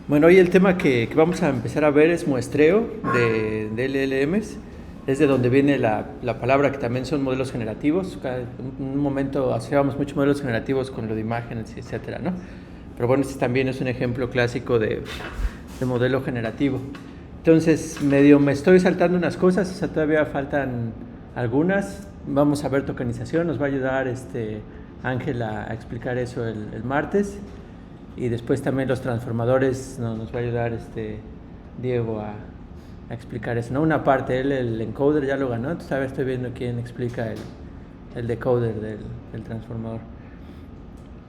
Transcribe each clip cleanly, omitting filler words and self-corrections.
Bueno, hoy el tema que vamos a empezar a ver es muestreo de LLMs. Es de donde viene la palabra, que también son modelos generativos. En un momento hacíamos muchos modelos generativos con lo de imágenes, etcétera, ¿no? Pero bueno, este también es un ejemplo clásico de modelo generativo. Entonces, medio me estoy saltando unas cosas, o sea, todavía faltan algunas. Vamos a ver tokenización, nos va a ayudar Ángel a explicar eso el martes. Y después también los transformadores nos va a ayudar Diego a explicar eso, ¿no? Una parte, él el encoder ya lo ganó, entonces a ver, estoy viendo quién explica el decoder del transformador.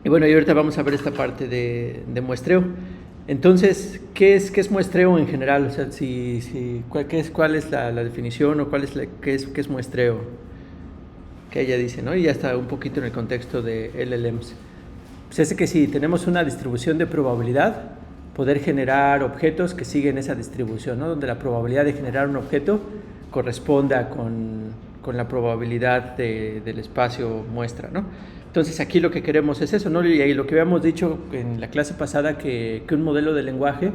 Y bueno, y ahorita vamos a ver esta parte de muestreo. Entonces, ¿qué es muestreo en general? O sea, ¿cuál es la definición o qué es muestreo? Que ella dice, ¿no? Y ya está un poquito en el contexto de LLMs. Pues es que si tenemos una distribución de probabilidad, poder generar objetos que siguen esa distribución, ¿no? Donde la probabilidad de generar un objeto corresponda con la probabilidad del espacio muestra, ¿no? Entonces aquí lo que queremos es eso, ¿no? Y lo que habíamos dicho en la clase pasada, que un modelo de lenguaje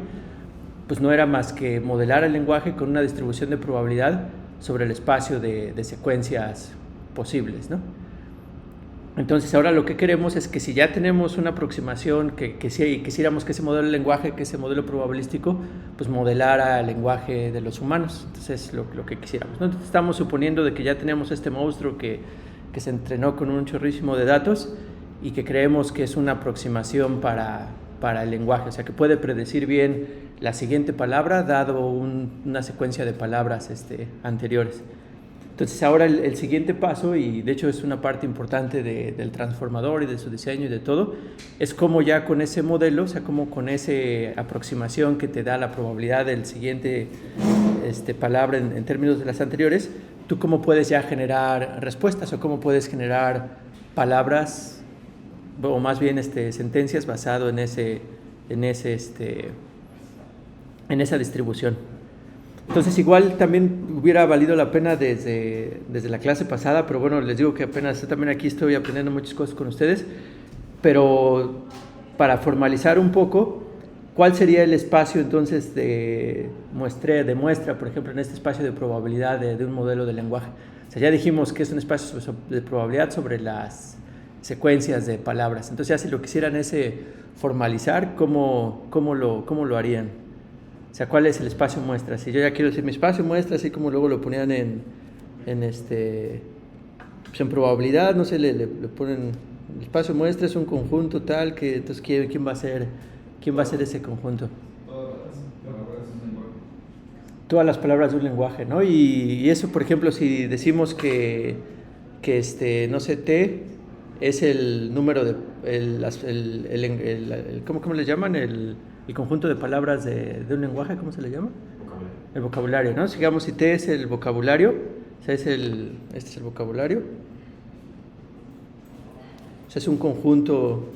pues no era más que modelar el lenguaje con una distribución de probabilidad sobre el espacio de secuencias posibles, ¿no? Entonces ahora lo que queremos es que si ya tenemos una aproximación, que si quisiéramos que ese modelo de lenguaje, que ese modelo probabilístico, pues modelara el lenguaje de los humanos. Entonces lo que quisiéramos, ¿no? Entonces estamos suponiendo de que ya tenemos este monstruo que se entrenó con un chorrísimo de datos y que creemos que es una aproximación para el lenguaje, o sea que puede predecir bien la siguiente palabra dado una secuencia de palabras anteriores. Entonces ahora el siguiente paso, y de hecho es una parte importante del transformador y de su diseño y de todo, es cómo ya con ese modelo, o sea, como con esa aproximación que te da la probabilidad del siguiente palabra en términos de las anteriores, tú cómo puedes ya generar respuestas o cómo puedes generar palabras o más bien sentencias basado en esa distribución. Entonces igual también hubiera valido la pena desde la clase pasada, pero bueno, les digo que apenas también aquí estoy aprendiendo muchas cosas con ustedes, pero para formalizar un poco, ¿cuál sería el espacio entonces de muestra, por ejemplo, en este espacio de probabilidad de un modelo de lenguaje? O sea, ya dijimos que es un espacio de probabilidad sobre las secuencias de palabras. Entonces ya si lo quisieran formalizar, ¿cómo lo harían? O sea, ¿cuál es el espacio muestra? Si yo ya quiero decir mi espacio muestra, así como luego lo ponían en probabilidad, no sé, le ponen el espacio muestra es un conjunto tal que entonces quién va a ser ese conjunto. Todas las palabras de un lenguaje, ¿no? Y eso, por ejemplo, si decimos que no sé, T es el número de ¿cómo le llaman? El conjunto de palabras de un lenguaje, ¿cómo se le llama? Vocabulario. El vocabulario, ¿no? Digamos, si T es el vocabulario, o sea, este es el vocabulario, o sea, es un conjunto.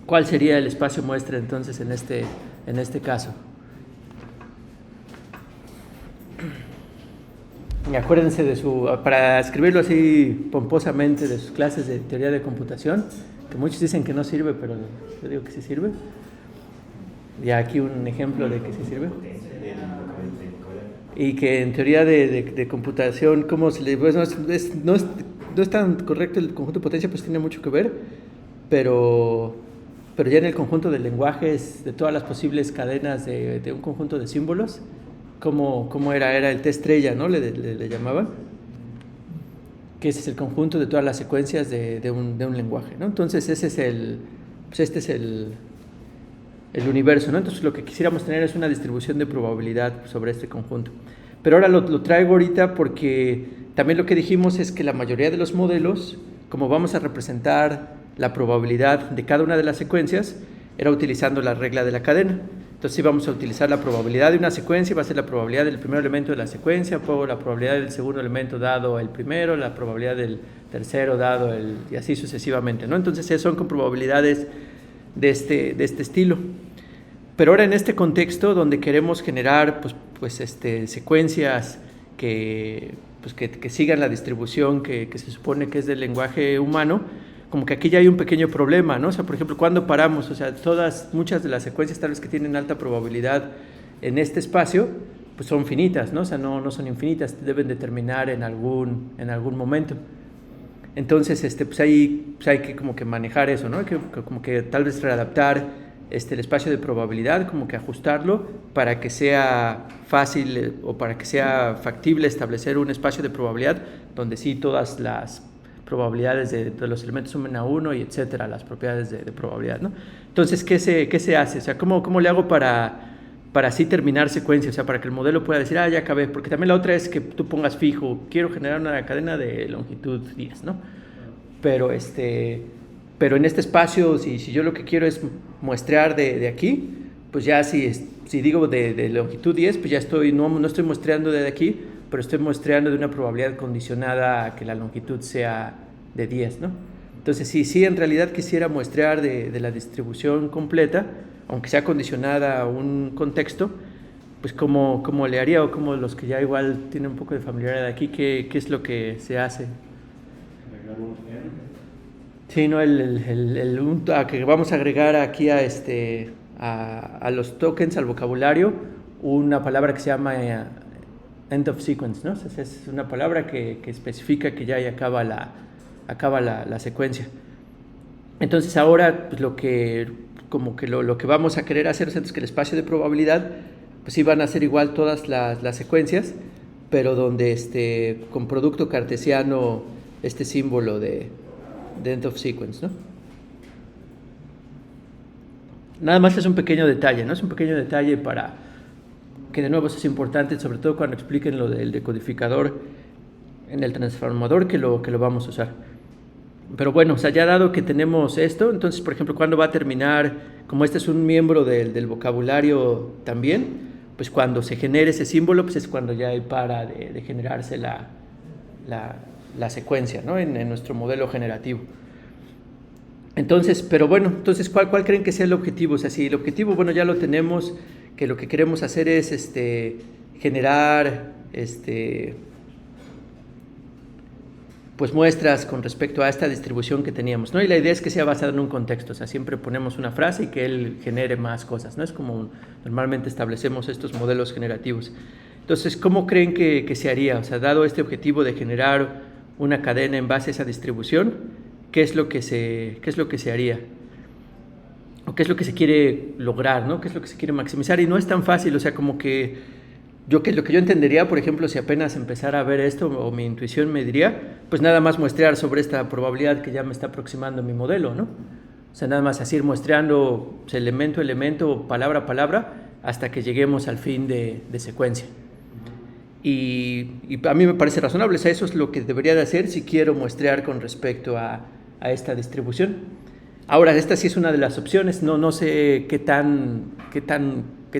¿Cuál sería el espacio muestra entonces en este caso? Y acuérdense para escribirlo así pomposamente, de sus clases de teoría de computación, que muchos dicen que no sirve, pero yo digo que sí sirve. Y aquí un ejemplo de que sí sirve. Y que en teoría de computación, ¿cómo se le...? Pues no es tan correcto el conjunto de potencia, pues tiene mucho que ver, pero ya en el conjunto de lenguajes, de todas las posibles cadenas de un conjunto de símbolos, ¿cómo era el T estrella, ¿no? Le llamaban, que ese es el conjunto de todas las secuencias de un lenguaje, ¿no? Entonces este es el universo, ¿no? Entonces lo que quisiéramos tener es una distribución de probabilidad sobre este conjunto. Pero ahora lo traigo ahorita porque también lo que dijimos es que la mayoría de los modelos, como vamos a representar la probabilidad de cada una de las secuencias, era utilizando la regla de la cadena. Entonces vamos a utilizar la probabilidad de una secuencia, va a ser la probabilidad del primer elemento de la secuencia, luego la probabilidad del segundo elemento dado el primero, la probabilidad del tercero dado y así sucesivamente, ¿no? Entonces son con probabilidades de este estilo. Pero ahora en este contexto donde queremos generar secuencias que sigan la distribución que se supone que es del lenguaje humano, como que aquí ya hay un pequeño problema, ¿no? O sea, por ejemplo, ¿cuándo paramos? O sea, muchas de las secuencias tal vez que tienen alta probabilidad en este espacio, pues son finitas, ¿no? O sea, no son infinitas, deben de terminar en algún momento. Entonces, pues hay que como que manejar eso, ¿no? Como que tal vez readaptar el espacio de probabilidad, como que ajustarlo para que sea fácil o para que sea factible establecer un espacio de probabilidad donde sí todas las probabilidades de los elementos sumen a 1 y etcétera, las propiedades de probabilidad, ¿no? Entonces, ¿qué se hace? O sea, ¿cómo le hago para así terminar secuencia? O sea, para que el modelo pueda decir, ya acabé. Porque también la otra es que tú pongas fijo, quiero generar una cadena de longitud 10, ¿no? Pero en este espacio, si yo lo que quiero es muestrear de aquí, pues ya si digo de longitud 10, pues ya no estoy muestreando de aquí, pero estoy muestreando de una probabilidad condicionada a que la longitud sea de 10, ¿no? Entonces, si en realidad quisiera muestrear de la distribución completa, aunque sea condicionada a un contexto, pues ¿cómo le haría? O como los que ya igual tienen un poco de familiaridad aquí, ¿qué es lo que se hace? Sí, no, que vamos a agregar aquí a los tokens, al vocabulario, una palabra que se llama end of sequence, ¿no? O sea, es una palabra que especifica que ya acaba la secuencia. Entonces ahora pues lo que vamos a querer hacer es que el espacio de probabilidad pues sí van a ser igual todas las secuencias, pero donde con producto cartesiano este símbolo de end of sequence, ¿no? Nada más es un pequeño detalle, ¿no? Es un pequeño detalle para que de nuevo eso es importante, sobre todo cuando expliquen lo del decodificador en el transformador que lo vamos a usar. Pero bueno, o sea, ya dado que tenemos esto, entonces, por ejemplo, ¿cuándo va a terminar? Como este es un miembro del vocabulario también, pues cuando se genere ese símbolo, pues es cuando ya para de generarse la secuencia, ¿no? En nuestro modelo generativo. Entonces, pero bueno, entonces, ¿cuál creen que sea el objetivo? O sea, si el objetivo, bueno, ya lo tenemos, que lo que queremos hacer es generar pues muestras con respecto a esta distribución que teníamos, ¿no? Y la idea es que sea basada en un contexto, o sea, siempre ponemos una frase y que él genere más cosas, ¿no? Es como normalmente establecemos estos modelos generativos. Entonces, ¿cómo creen que se haría? O sea, dado este objetivo de generar una cadena en base a esa distribución, ¿qué es lo que se haría? ¿O qué es lo que se quiere lograr, ¿no? ¿Qué es lo que se quiere maximizar? Y no es tan fácil, o sea, como que lo que yo entendería, por ejemplo, si apenas empezara a ver esto, o mi intuición me diría, pues nada más muestrear sobre esta probabilidad que ya me está aproximando mi modelo, ¿no? O sea, nada más así ir muestreando elemento a elemento, palabra a palabra, hasta que lleguemos al fin de secuencia. Y a mí me parece razonable, o sea, eso es lo que debería de hacer si quiero muestrear con respecto a esta distribución. Ahora, esta sí es una de las opciones, no sé qué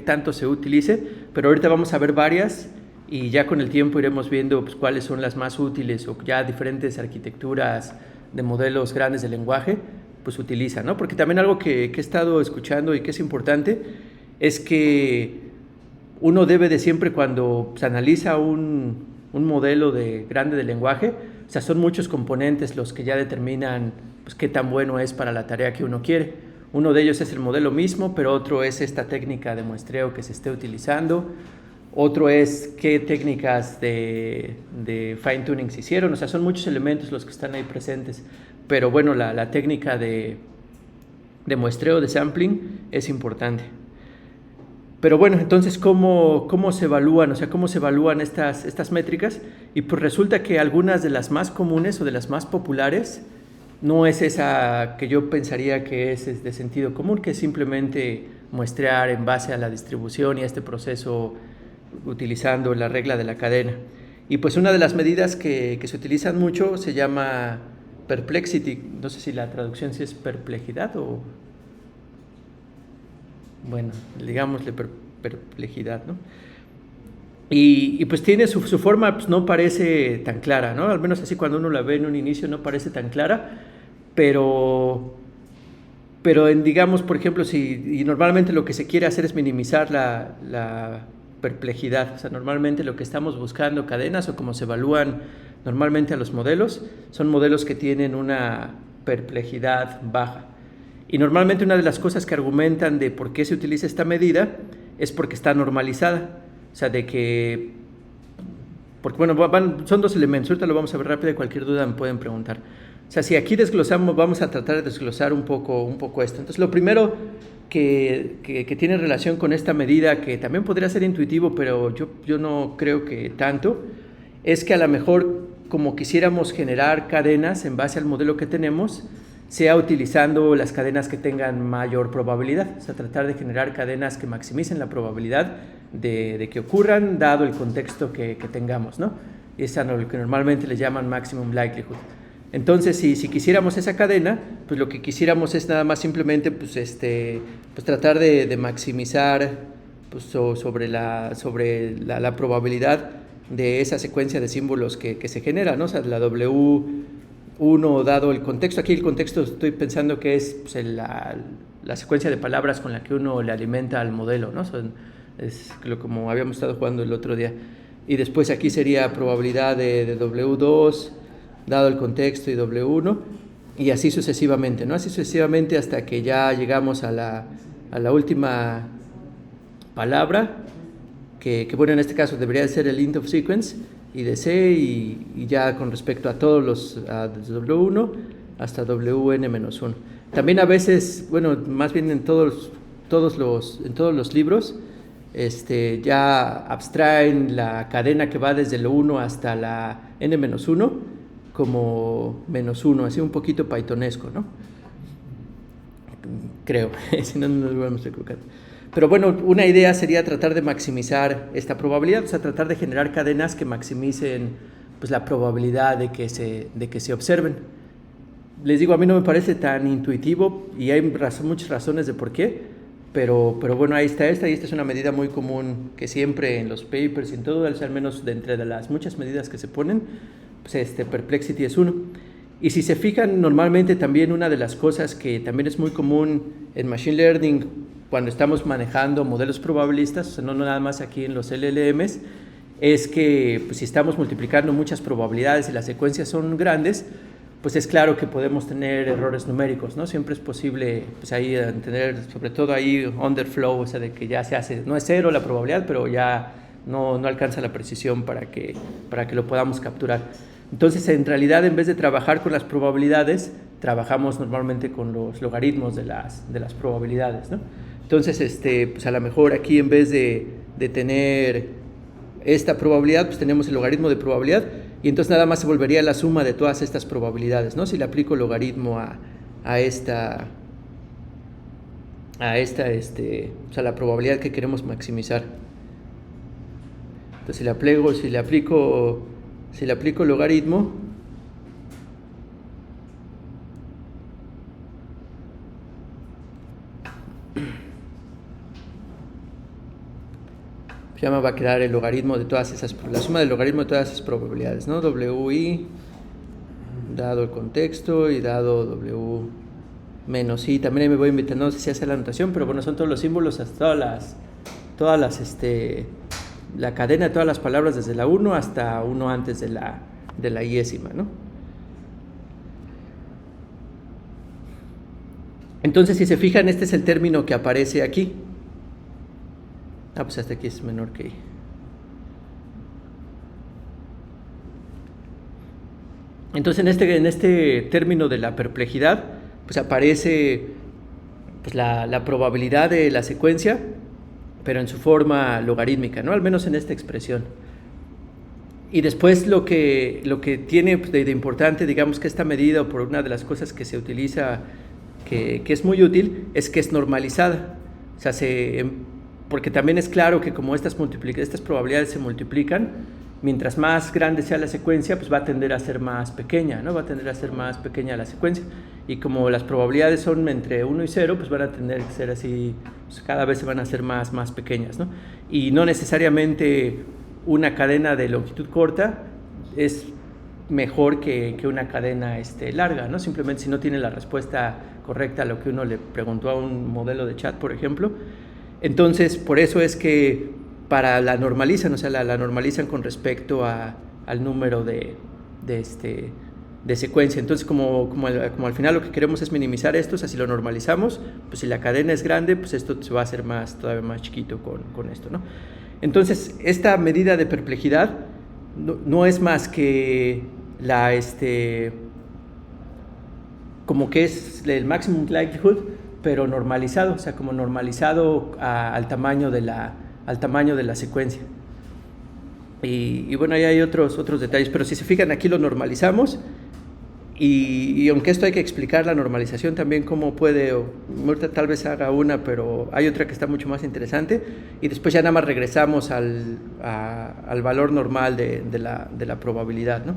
tanto se utilice, pero ahorita vamos a ver varias y ya con el tiempo iremos viendo pues, cuáles son las más útiles o ya diferentes arquitecturas de modelos grandes de lenguaje pues utilizan, ¿no? Porque también algo que he estado escuchando y que es importante es que uno debe de siempre cuando se analiza un modelo grande de lenguaje, o sea, son muchos componentes los que ya determinan pues, qué tan bueno es para la tarea que uno quiere. Uno de ellos es el modelo mismo, pero otro es esta técnica de muestreo que se esté utilizando. Otro es qué técnicas de fine tuning se hicieron. O sea, son muchos elementos los que están ahí presentes. Pero bueno, la técnica de muestreo, de sampling, es importante. Pero bueno, entonces, ¿cómo se evalúan? O sea, ¿cómo se evalúan estas métricas? Y pues resulta que algunas de las más comunes o de las más populares no es esa que yo pensaría que es de sentido común, que es simplemente muestrear en base a la distribución y a este proceso utilizando la regla de la cadena. Y pues una de las medidas que se utilizan mucho se llama perplexity. No sé si la traducción sí es perplejidad o... Bueno, digámosle perplejidad, ¿no? Y pues tiene su forma, pues no parece tan clara, ¿no? Al menos así cuando uno la ve en un inicio no parece tan clara, pero digamos, por ejemplo, y normalmente lo que se quiere hacer es minimizar la perplejidad, o sea, normalmente lo que estamos buscando cadenas o como se evalúan normalmente a los modelos, son modelos que tienen una perplejidad baja. Y normalmente una de las cosas que argumentan de por qué se utiliza esta medida es porque está normalizada. O sea, de que... Porque bueno, son dos elementos, ahorita lo vamos a ver rápido y cualquier duda me pueden preguntar. O sea, si aquí desglosamos, vamos a tratar de desglosar un poco esto. Entonces, lo primero que tiene relación con esta medida, que también podría ser intuitivo, pero yo no creo que tanto, es que a lo mejor como quisiéramos generar cadenas en base al modelo que tenemos, sea utilizando las cadenas que tengan mayor probabilidad, o sea, tratar de generar cadenas que maximicen la probabilidad de que ocurran, dado el contexto que tengamos, ¿no? Y es lo que normalmente le llaman maximum likelihood. Entonces, si quisiéramos esa cadena, pues lo que quisiéramos es nada más simplemente pues tratar de maximizar pues, sobre la probabilidad de esa secuencia de símbolos que se genera, ¿no? O sea, la W1 dado el contexto. Aquí el contexto estoy pensando que es pues, la secuencia de palabras con la que uno le alimenta al modelo, ¿no? Es como habíamos estado jugando el otro día. Y después aquí sería probabilidad de W2 dado el contexto y W1, y así sucesivamente, ¿no? Así sucesivamente hasta que ya llegamos a la última palabra, que bueno, en este caso debería de ser el int of sequence, y de C, y ya con respecto a todos desde W1 hasta Wn-1. También a veces, bueno, más bien en todos los libros, ya abstraen la cadena que va desde lo 1 hasta la n-1 como -1, así un poquito pythonesco, ¿no? Creo, si no nos vamos a equivocar. Pero bueno, una idea sería tratar de maximizar esta probabilidad, o sea, tratar de generar cadenas que maximicen pues, la probabilidad de que se observen. Les digo, a mí no me parece tan intuitivo y hay muchas razones de por qué, pero bueno, ahí está esta, y esta es una medida muy común que siempre en los papers y en todo, al menos de entre las muchas medidas que se ponen, pues perplexity es uno. Y si se fijan, normalmente también una de las cosas que también es muy común en Machine Learning cuando estamos manejando modelos probabilistas, o sea, no nada más aquí en los LLMs, es que pues, si estamos multiplicando muchas probabilidades y las secuencias son grandes, pues es claro que podemos tener errores numéricos, ¿no? Siempre es posible pues, ahí tener, sobre todo ahí underflow, o sea, de que ya se hace, no es cero la probabilidad, pero ya no alcanza la precisión para que lo podamos capturar. Entonces, en realidad, en vez de trabajar con las probabilidades, trabajamos normalmente con los logaritmos de las probabilidades, ¿no? Entonces, pues a lo mejor aquí en vez de tener esta probabilidad, pues tenemos el logaritmo de probabilidad, y entonces nada más se volvería la suma de todas estas probabilidades, ¿no? Si le aplico logaritmo a esta, o sea, la probabilidad que queremos maximizar. Entonces, si le aplico logaritmo, ya me va a quedar el logaritmo de todas la suma del logaritmo de todas esas probabilidades, ¿no? WI dado el contexto y dado W menos I. También ahí me voy invitando, no sé si hace la anotación, pero bueno, son todos los símbolos, hasta todas las la cadena de todas las palabras desde la 1 hasta 1 antes de la iésima, ¿no? Entonces, si se fijan, este es el término que aparece aquí. Pues hasta aquí es menor que I. Entonces, en este término de la perplejidad, pues aparece pues, la probabilidad de la secuencia, pero en su forma logarítmica, ¿no? Al menos en esta expresión. Y después lo que tiene de importante, digamos que esta medida, o por una de las cosas que se utiliza, que es muy útil, es que es normalizada. O sea, porque también es claro que como estas probabilidades se multiplican, mientras más grande sea la secuencia, pues va a tender a ser más pequeña, ¿no? Va a tender a ser más pequeña la secuencia. Y como las probabilidades son entre 1 y 0, pues van a tener que ser así, pues cada vez se van a hacer más pequeñas, ¿no? Y no necesariamente una cadena de longitud corta es mejor que una cadena larga, ¿no? Simplemente si no tiene la respuesta correcta a lo que uno le preguntó a un modelo de chat, por ejemplo. Entonces, por eso es que la normalizan, o sea, la normalizan con respecto al número de de secuencia. Entonces, como al final lo que queremos es minimizar esto, o sea, si lo normalizamos, pues si la cadena es grande, pues esto se va a hacer todavía más chiquito con esto, ¿no? Entonces, esta medida de perplejidad no es más que como que es el maximum likelihood, pero normalizado, o sea, como normalizado al tamaño de la secuencia. Y bueno, ahí hay otros detalles, pero si se fijan, aquí lo normalizamos, y aunque esto hay que explicar la normalización también cómo puede, ahorita tal vez haga una, pero hay otra que está mucho más interesante, y después ya nada más regresamos al valor normal de la probabilidad, ¿no?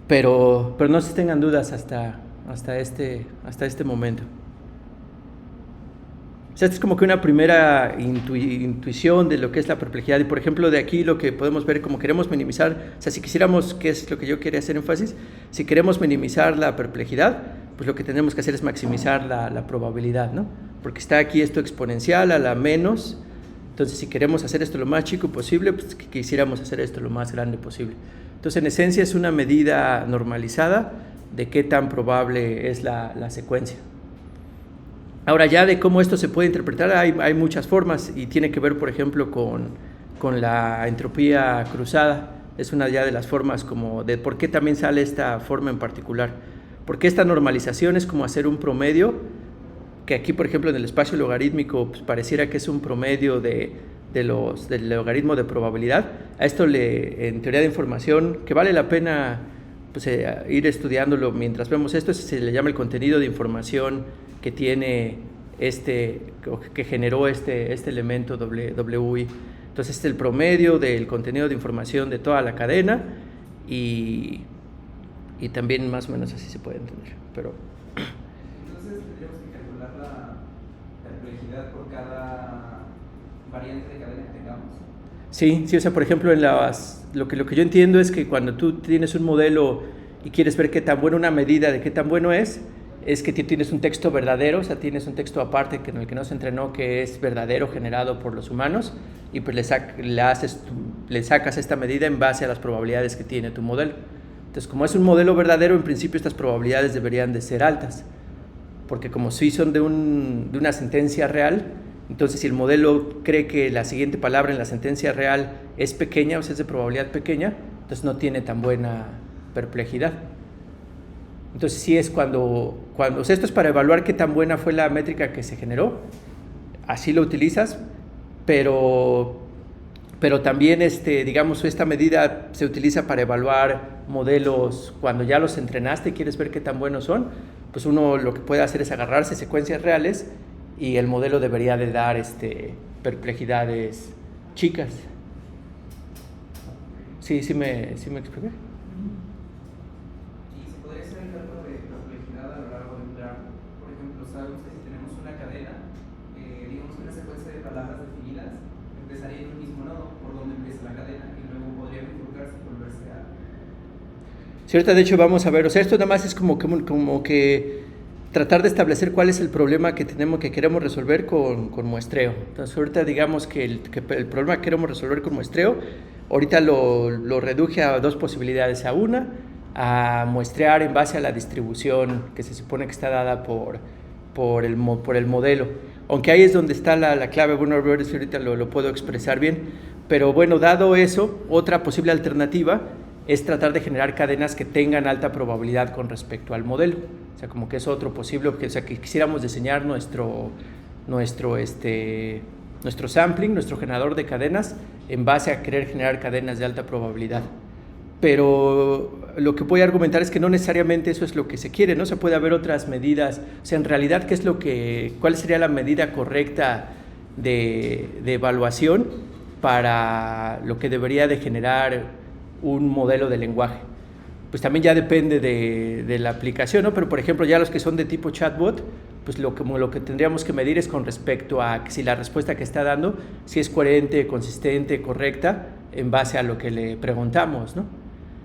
Pero no se tengan dudas hasta este momento. O sea, esta es como que una primera intuición de lo que es la perplejidad. Y por ejemplo, de aquí lo que podemos ver, como queremos minimizar, o sea, si quisiéramos, que es lo que yo quería hacer énfasis, si queremos minimizar la perplejidad, pues lo que tenemos que hacer es maximizar la probabilidad, ¿no? Porque está aquí esto exponencial a la menos. Entonces, si queremos hacer esto lo más chico posible, pues quisiéramos hacer esto lo más grande posible. Entonces, en esencia, es una medida normalizada de qué tan probable es la secuencia. Ahora, ya de cómo esto se puede interpretar, hay muchas formas, y tiene que ver, por ejemplo, con la entropía cruzada. Es una ya de las formas como de por qué también sale esta forma en particular. Porque esta normalización es como hacer un promedio, que aquí, por ejemplo, en el espacio logarítmico, pues, pareciera que es un promedio del logaritmo de probabilidad. A esto en teoría de información, que vale la pena pues, ir estudiándolo mientras vemos esto, se le llama el contenido de información que tiene que generó este elemento WI. Entonces, es el promedio del contenido de información de toda la cadena, y también más o menos así se puede entender. Pero entonces tendríamos que calcular la perplejidad por cada variante de cadena que tengamos. Sí, o sea, por ejemplo, lo que yo entiendo es que cuando tú tienes un modelo y quieres ver qué tan bueno, una medida de qué tan bueno es que tienes un texto verdadero, o sea, tienes un texto aparte en el que no se entrenó, que es verdadero, generado por los humanos, y pues le sacas esta medida en base a las probabilidades que tiene tu modelo. Entonces, como es un modelo verdadero, en principio estas probabilidades deberían de ser altas, porque como sí son de una sentencia real, entonces si el modelo cree que la siguiente palabra en la sentencia real es pequeña, o sea, es de probabilidad pequeña, entonces no tiene tan buena perplejidad. Entonces sí es cuando o sea, esto es para evaluar qué tan buena fue la métrica que se generó, así lo utilizas, pero también digamos, esta medida se utiliza para evaluar modelos cuando ya los entrenaste y quieres ver qué tan buenos son. Pues uno lo que puede hacer es agarrarse secuencias reales, y el modelo debería de dar perplejidades chicas. ¿Sí me expliqué? Y se podría hacer el cálculo de complejidad a lo largo de un grafo. Por ejemplo, sabemos que si tenemos una cadena, digamos una secuencia de palabras definidas, empezaría en un mismo nodo por donde empieza la cadena, y luego podría bifurcarse y volverse a... Sí, ahorita de hecho vamos a ver, o sea, esto nada más es como que tratar de establecer cuál es el problema que queremos resolver con muestreo. Entonces ahorita digamos que el problema que queremos resolver con muestreo, ahorita lo reduje a dos posibilidades. A muestrear en base a la distribución que se supone que está dada por el modelo. Aunque ahí es donde está la clave. Bueno, ahorita lo puedo expresar bien. Pero bueno, dado eso, otra posible alternativa es tratar de generar cadenas que tengan alta probabilidad con respecto al modelo. O sea, como que es otro posible, o sea, que quisiéramos diseñar nuestro sampling, nuestro generador de cadenas, en base a querer generar cadenas de alta probabilidad. Pero lo que voy a argumentar es que no necesariamente eso es lo que se quiere, ¿no? O sea, puede haber otras medidas. O sea, en realidad, ¿cuál sería la medida correcta de evaluación para lo que debería de generar un modelo de lenguaje? Pues también ya depende de la aplicación, ¿no? Pero por ejemplo, ya los que son de tipo chatbot, pues lo que tendríamos que medir es con respecto a si la respuesta que está dando, si es coherente, consistente, correcta, en base a lo que le preguntamos, ¿no?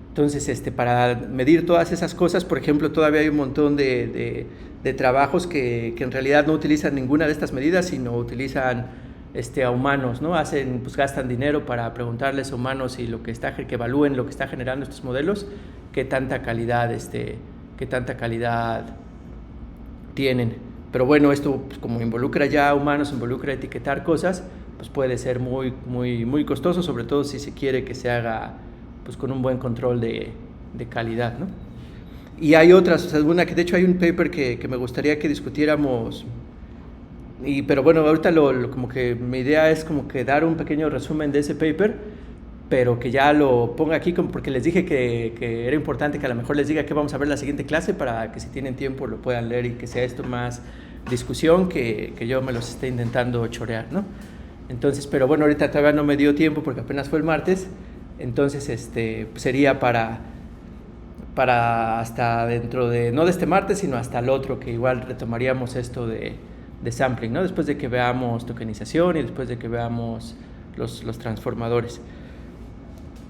Entonces, para medir todas esas cosas, por ejemplo, todavía hay un montón de trabajos que en realidad no utilizan ninguna de estas medidas, sino utilizan a humanos, ¿no? Gastan dinero para preguntarles a humanos que evalúen lo que está generando estos modelos, qué tanta calidad tienen. Pero bueno, esto pues, como involucra ya humanos, involucra etiquetar cosas, pues puede ser muy, muy, muy costoso, sobre todo si se quiere que se haga pues con un buen control de calidad, ¿no? Y hay otras, o sea, una que de hecho hay un paper que me gustaría que discutiéramos, pero bueno, ahorita como que mi idea es como que dar un pequeño resumen de ese paper, pero que ya lo ponga aquí como porque les dije que era importante que a lo mejor les diga que vamos a ver la siguiente clase para que si tienen tiempo lo puedan leer y que sea esto más discusión que yo me los esté intentando chorear, ¿no? Entonces, pero bueno, ahorita todavía no me dio tiempo porque apenas fue el martes, entonces sería para hasta dentro de, no de este martes, sino hasta el otro, que igual retomaríamos esto de sampling, ¿no? Después de que veamos tokenización y después de que veamos los transformadores.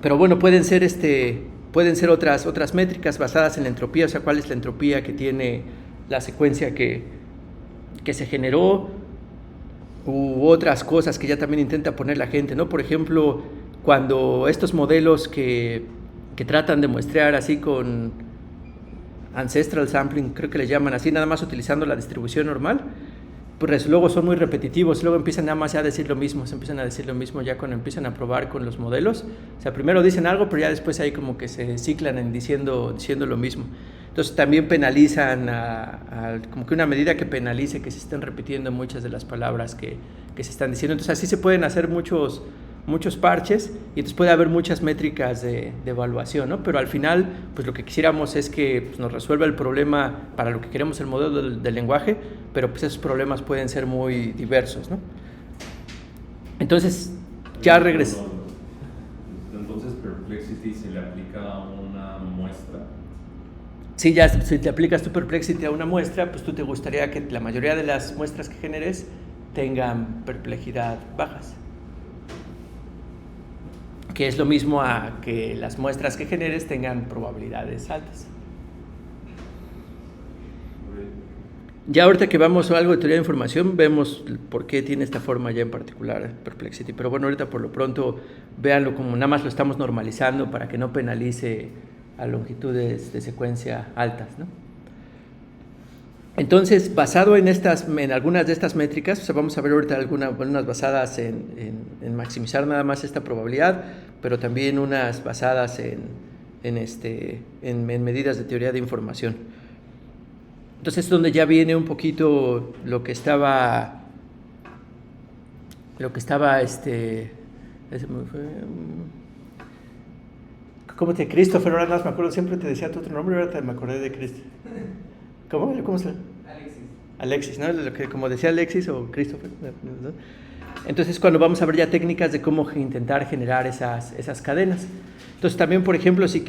Pero bueno, pueden ser otras métricas basadas en la entropía, o sea, cuál es la entropía que tiene la secuencia que se generó, u otras cosas que ya también intenta poner la gente, ¿no? Por ejemplo, cuando estos modelos que tratan de muestrear así con ancestral sampling, creo que le llaman así, nada más utilizando la distribución normal, pues luego son muy repetitivos, luego empiezan nada más ya a decir lo mismo, se empiezan a decir lo mismo ya cuando empiezan a probar con los modelos. O sea, primero dicen algo, pero ya después ahí como que se ciclan en diciendo lo mismo. Entonces también penalizan, como que una medida que penalice que se estén repitiendo muchas de las palabras que se están diciendo. Entonces así se pueden hacer muchos parches y entonces puede haber muchas métricas de evaluación, ¿no? Pero al final, pues lo que quisiéramos es que pues, nos resuelva el problema para lo que queremos el modelo del lenguaje, pero pues esos problemas pueden ser muy diversos, ¿no? Entonces, ya regreso. Entonces, Perplexity se le aplica a una muestra. Sí, ya si te aplicas tu Perplexity a una muestra, pues tú te gustaría que la mayoría de las muestras que generes tengan perplejidad bajas. Que es lo mismo a que las muestras que generes tengan probabilidades altas. Ya ahorita que vamos a algo de teoría de información, vemos por qué tiene esta forma ya en particular Perplexity. Pero bueno, ahorita por lo pronto, véanlo como nada más lo estamos normalizando para que no penalice a longitudes de secuencia altas, ¿no? Entonces, basado en algunas de estas métricas, o sea, vamos a ver ahorita algunas basadas en maximizar nada más esta probabilidad, pero también unas basadas en medidas de teoría de información. Entonces es donde ya viene un poquito lo que estaba Christopher, ahora más me acuerdo, siempre te decía tu otro nombre, ahora me acordé de Christopher. ¿Cómo se llama? Alexis, ¿no? Lo que, como decía Alexis o Christopher, ¿no? Entonces cuando vamos a ver ya técnicas de cómo intentar generar esas cadenas. Entonces también, por ejemplo, si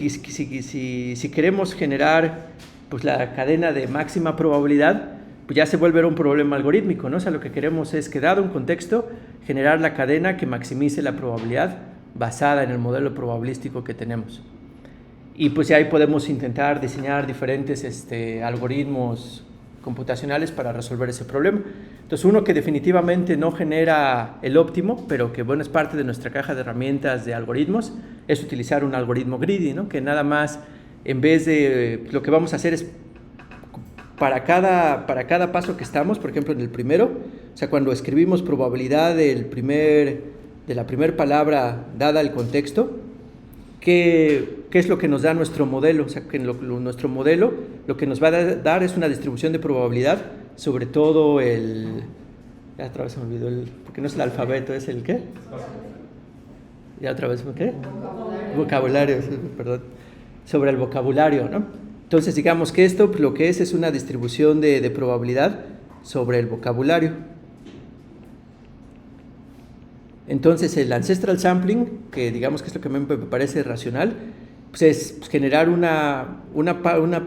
queremos generar pues, la cadena de máxima probabilidad, pues ya se vuelve un problema algorítmico, ¿no? O sea, lo que queremos es que, dado un contexto, generar la cadena que maximice la probabilidad basada en el modelo probabilístico que tenemos. Y pues ya ahí podemos intentar diseñar diferentes algoritmos computacionales para resolver ese problema. Entonces, uno que definitivamente no genera el óptimo, pero que bueno, es parte de nuestra caja de herramientas de algoritmos, es utilizar un algoritmo greedy, ¿no? Que nada más, en vez de, lo que vamos a hacer es, para cada paso que estamos, por ejemplo, en el primero, o sea, cuando escribimos probabilidad de la primera palabra dada el contexto, ¿qué es lo que nos da nuestro modelo? O sea, que nuestro modelo lo que nos va a dar es una distribución de probabilidad sobre todo ya otra vez se me olvidó porque no es el alfabeto, es el ¿qué? Ya otra vez, ¿qué? Vocabulario, perdón. Sobre el vocabulario, ¿no? Entonces, digamos que esto lo que es una distribución de probabilidad sobre el vocabulario. Entonces, el ancestral sampling, que digamos que es lo que me parece racional, pues es generar una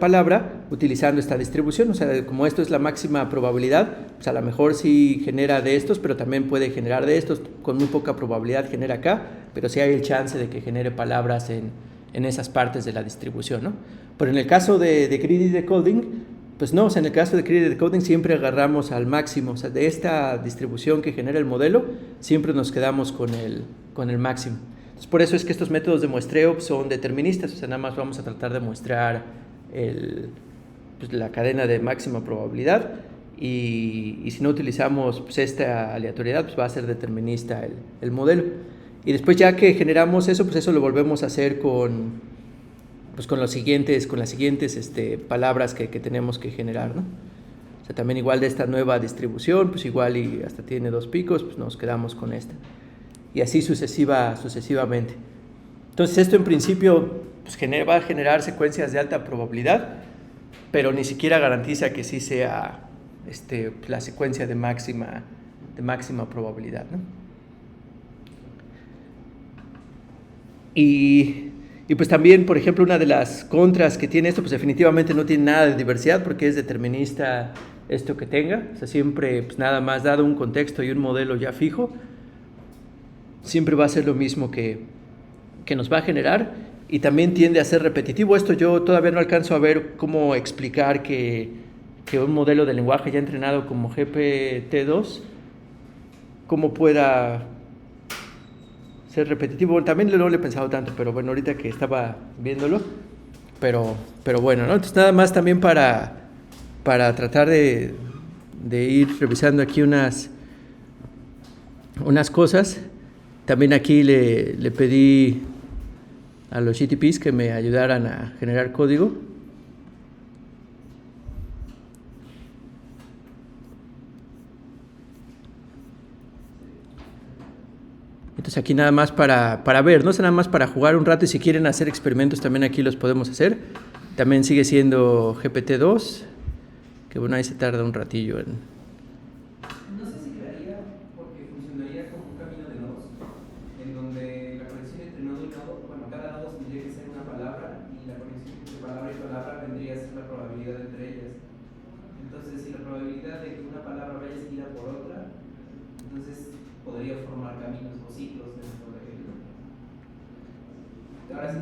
palabra utilizando esta distribución. O sea, como esto es la máxima probabilidad, pues a lo mejor sí genera de estos, pero también puede generar de estos, con muy poca probabilidad genera acá, pero sí hay el chance de que genere palabras en esas partes de la distribución, ¿no? Pero en el caso de greedy decoding, pues no, o sea, en el caso de greedy decoding siempre agarramos al máximo, o sea, de esta distribución que genera el modelo, siempre nos quedamos con el máximo. Entonces, por eso es que estos métodos de muestreo son deterministas, o sea, nada más vamos a tratar de muestrar pues, la cadena de máxima probabilidad y si no utilizamos pues, esta aleatoriedad, pues va a ser determinista el modelo. Y después ya que generamos eso, pues eso lo volvemos a hacer con las siguientes palabras que tenemos que generar, ¿no? O sea, también igual de esta nueva distribución, pues igual y hasta tiene 2 picos, pues nos quedamos con esta. Y así sucesivamente. Entonces esto en principio pues va a generar secuencias de alta probabilidad, pero ni siquiera garantiza que sí sea la secuencia de máxima probabilidad, ¿no? Y pues también, por ejemplo, una de las contras que tiene esto, pues definitivamente no tiene nada de diversidad porque es determinista esto que tenga. O sea, siempre, pues nada más dado un contexto y un modelo ya fijo, siempre va a ser lo mismo que nos va a generar y también tiende a ser repetitivo. Esto yo todavía no alcanzo a ver cómo explicar que un modelo de lenguaje ya entrenado como GPT-2, cómo pueda ser repetitivo. También no lo he pensado tanto, pero bueno, ahorita que estaba viéndolo, pero bueno, ¿no? Entonces nada más también para tratar de ir revisando aquí unas cosas. También aquí le pedí a los GTPs que me ayudaran a generar código. Entonces aquí nada más para ver, no es nada más para jugar un rato y si quieren hacer experimentos también aquí los podemos hacer. También sigue siendo GPT-2, que bueno, ahí se tarda un ratillo en... No sé si crearía porque funcionaría como un camino de nodos, en donde la conexión entre nodo y nodo, bueno, cada nodo tendría que ser una palabra y la conexión entre palabra y palabra vendría a ser la probabilidad entre ellas. Entonces, si la probabilidad de que una palabra vaya seguida por otra, entonces podría formar caminos o ciclos dentro de él.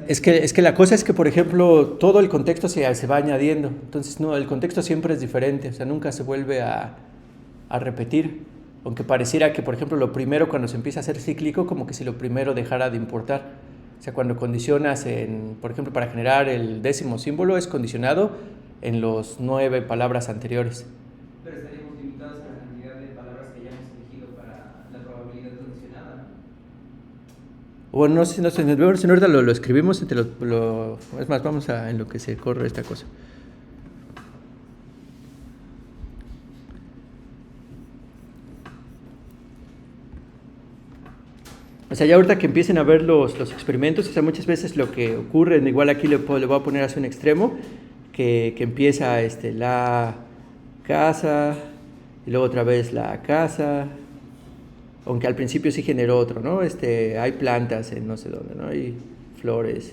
Es que la cosa es que, por ejemplo, todo el contexto se va añadiendo. Entonces, no, el contexto siempre es diferente. O sea, nunca se vuelve a repetir. Aunque pareciera que, por ejemplo, lo primero cuando se empieza a hacer cíclico, como que si lo primero dejara de importar. O sea, cuando condicionas, por ejemplo, para generar el 10º símbolo, es condicionado en los 9 palabras anteriores. Pero estaríamos limitados a la cantidad de palabras que hayamos elegido para la probabilidad condicionada. Bueno, no sé si ahorita lo escribimos, es más, vamos a en lo que se corre esta cosa. O sea, ya ahorita que empiecen a ver los experimentos, o sea, muchas veces lo que ocurre, igual aquí le voy a poner hacia un extremo, que empieza la casa, y luego otra vez la casa, aunque al principio sí generó otro, ¿no? Hay plantas en no sé dónde, ¿no? Hay flores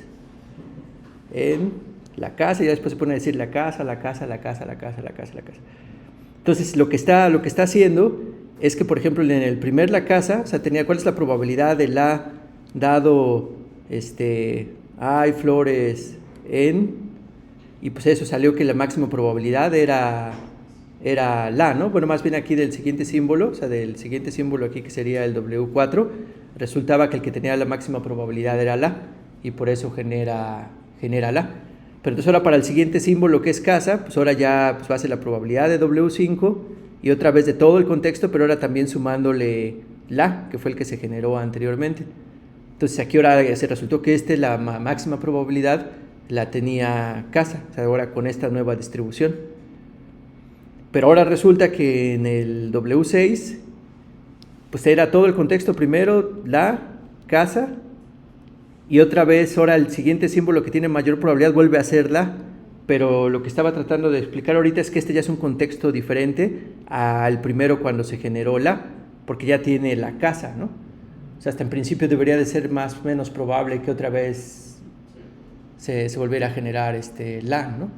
en la casa, y después se pone a decir la casa. Entonces, lo que está haciendo es que, por ejemplo, en el primer la casa, o sea, tenía cuál es la probabilidad de la dado, hay flores en, y pues eso salió que la máxima probabilidad era la, ¿no? Bueno, más bien aquí del siguiente símbolo, o sea, del siguiente símbolo aquí que sería el W4, resultaba que el que tenía la máxima probabilidad era la, y por eso genera la. Pero entonces ahora para el siguiente símbolo que es casa, pues ahora ya pues va a ser la probabilidad de W5 y otra vez de todo el contexto, pero ahora también sumándole la, que fue el que se generó anteriormente. Entonces aquí ahora se resultó que la máxima probabilidad la tenía casa, o sea, ahora con esta nueva distribución. Pero ahora resulta que en el W6, pues era todo el contexto primero, la, casa, y otra vez ahora el siguiente símbolo que tiene mayor probabilidad vuelve a ser la, pero lo que estaba tratando de explicar ahorita es que ya es un contexto diferente al primero cuando se generó la, porque ya tiene la casa, ¿no? O sea, hasta en principio debería de ser más o menos probable que otra vez se volviera a generar la, ¿no?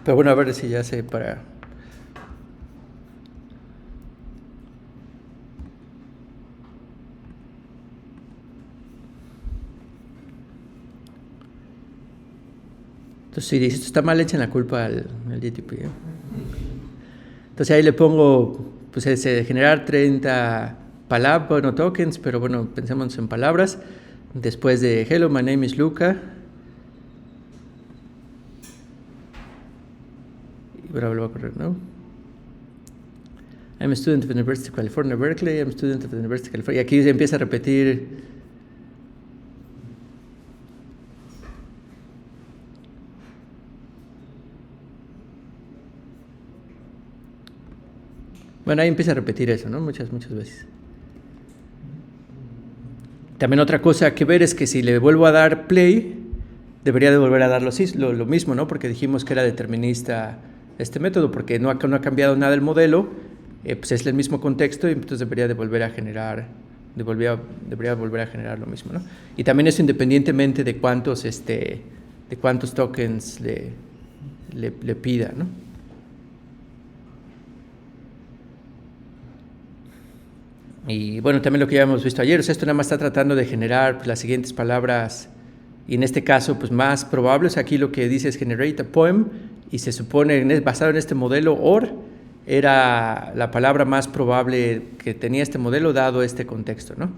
Pero bueno, a ver si ya sé para... Entonces, si dice, esto está mal, echen la culpa al GTP, Entonces ahí le pongo, pues generar 30 bueno, tokens, pero bueno, pensemos en palabras. Después de hello, my name is Luca. Y ahora vuelvo a correr, ¿no? I'm a student of the University of California, Berkeley. I'm a student of the University of California. Y aquí se empieza a repetir. Bueno, ahí empieza a repetir eso, ¿no? Muchas veces. También otra cosa que ver es que si le vuelvo a dar play, debería de volver a dar lo mismo, ¿no? Porque dijimos que era determinista este método, porque no ha cambiado nada el modelo, pues es el mismo contexto y entonces debería de volver a generar, debería volver a generar lo mismo, ¿no? Y también eso independientemente de cuántos tokens le pida, ¿no? Y bueno, también lo que ya hemos visto ayer, o sea, esto nada más está tratando de generar pues, las siguientes palabras, y en este caso, pues más probables. Aquí lo que dice es generate a poem, y se supone, basado en este modelo, or era la palabra más probable que tenía este modelo dado este contexto, ¿no?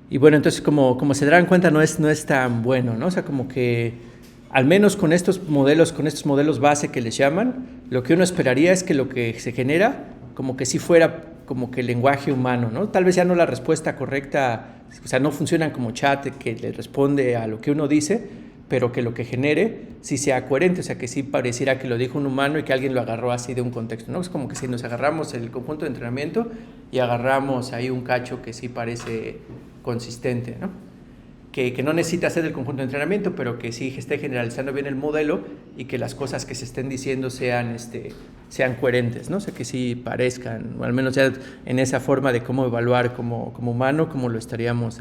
Y bueno, entonces como se darán cuenta, no es tan bueno, ¿no? O sea, como que al menos con estos modelos base que les llaman, lo que uno esperaría es que lo que se genera como que sí fuera como que el lenguaje humano, ¿no? Tal vez ya no la respuesta correcta, o sea, no funcionan como chat que le responde a lo que uno dice, pero que lo que genere sí sea coherente, o sea, que sí pareciera que lo dijo un humano y que alguien lo agarró así de un contexto, ¿no? Es como que si nos agarramos el conjunto de entrenamiento y agarramos ahí un cacho que sí parece consistente, ¿no? Que no necesita ser del conjunto de entrenamiento, pero que sí esté generalizando bien el modelo y que las cosas que se estén diciendo sean coherentes, ¿no? O sea, que sí parezcan, o al menos ya en esa forma de cómo evaluar como humano, como lo estaríamos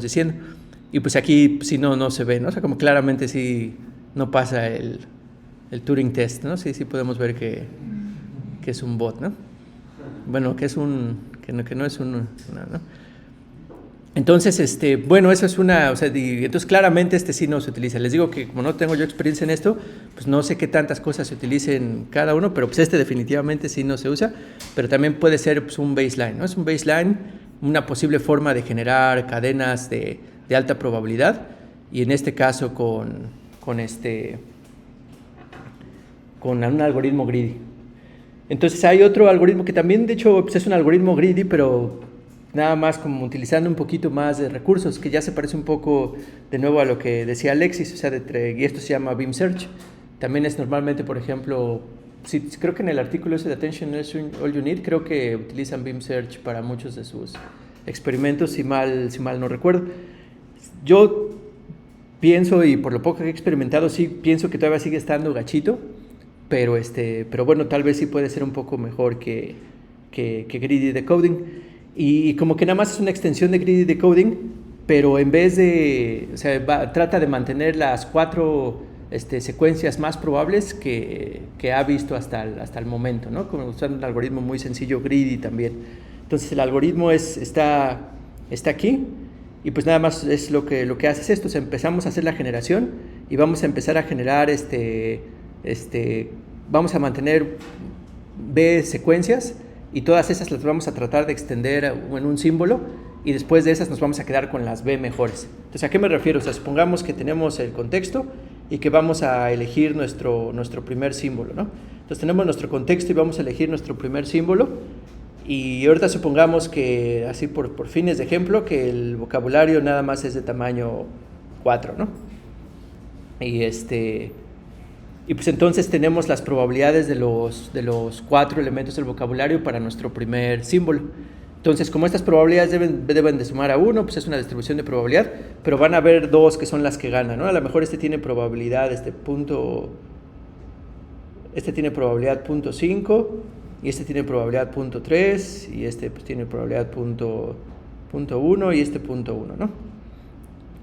diciendo. Y pues aquí sí no se ve, ¿no? O sea, como claramente sí no pasa el Turing test, ¿no? Sí podemos ver que es un bot, ¿no? Bueno, que no es ¿no? Entonces, bueno, eso es una, o sea, entonces claramente sí no se utiliza. Les digo que como no tengo yo experiencia en esto, pues no sé qué tantas cosas se utilicen cada uno, pero pues definitivamente sí no se usa, pero también puede ser pues, un baseline, ¿no? Es un baseline, una posible forma de generar cadenas de alta probabilidad, y en este caso con un algoritmo greedy. Entonces hay otro algoritmo que también, de hecho, pues, es un algoritmo greedy, pero nada más como utilizando un poquito más de recursos, que ya se parece un poco de nuevo a lo que decía Alexis, o sea, y esto se llama Beam Search. También es normalmente, por ejemplo, sí, creo que en el artículo ese de Attention is All You Need, creo que utilizan Beam Search para muchos de sus experimentos, si mal no recuerdo. Yo pienso, y por lo poco que he experimentado, sí pienso que todavía sigue estando gachito, pero bueno, tal vez sí puede ser un poco mejor que Greedy Decoding. Y como que nada más es una extensión de Greedy Decoding, pero en vez de, o sea, trata de mantener las 4 secuencias más probables que ha visto hasta el momento, ¿no? Como usando un algoritmo muy sencillo, Greedy también. Entonces el algoritmo está aquí, y pues nada más es lo que hace es esto. O sea, empezamos a hacer la generación y vamos a empezar a generar vamos a mantener B secuencias, y todas esas las vamos a tratar de extender en un símbolo, y después de esas nos vamos a quedar con las B mejores. Entonces, ¿a qué me refiero? O sea, supongamos que tenemos el contexto y que vamos a elegir nuestro primer símbolo, ¿no? Entonces tenemos nuestro contexto y vamos a elegir nuestro primer símbolo, y ahorita supongamos que, así por fines de ejemplo, que el vocabulario nada más es de tamaño 4, ¿no? Y pues entonces tenemos las probabilidades de los 4 elementos del vocabulario para nuestro primer símbolo. Entonces, como estas probabilidades deben de sumar a 1, pues es una distribución de probabilidad, pero van a haber 2 que son las que ganan, ¿no? A lo mejor tiene probabilidad, tiene probabilidad 0.5, y tiene probabilidad 0.3, y pues tiene probabilidad 0.1 y 0.1, ¿no?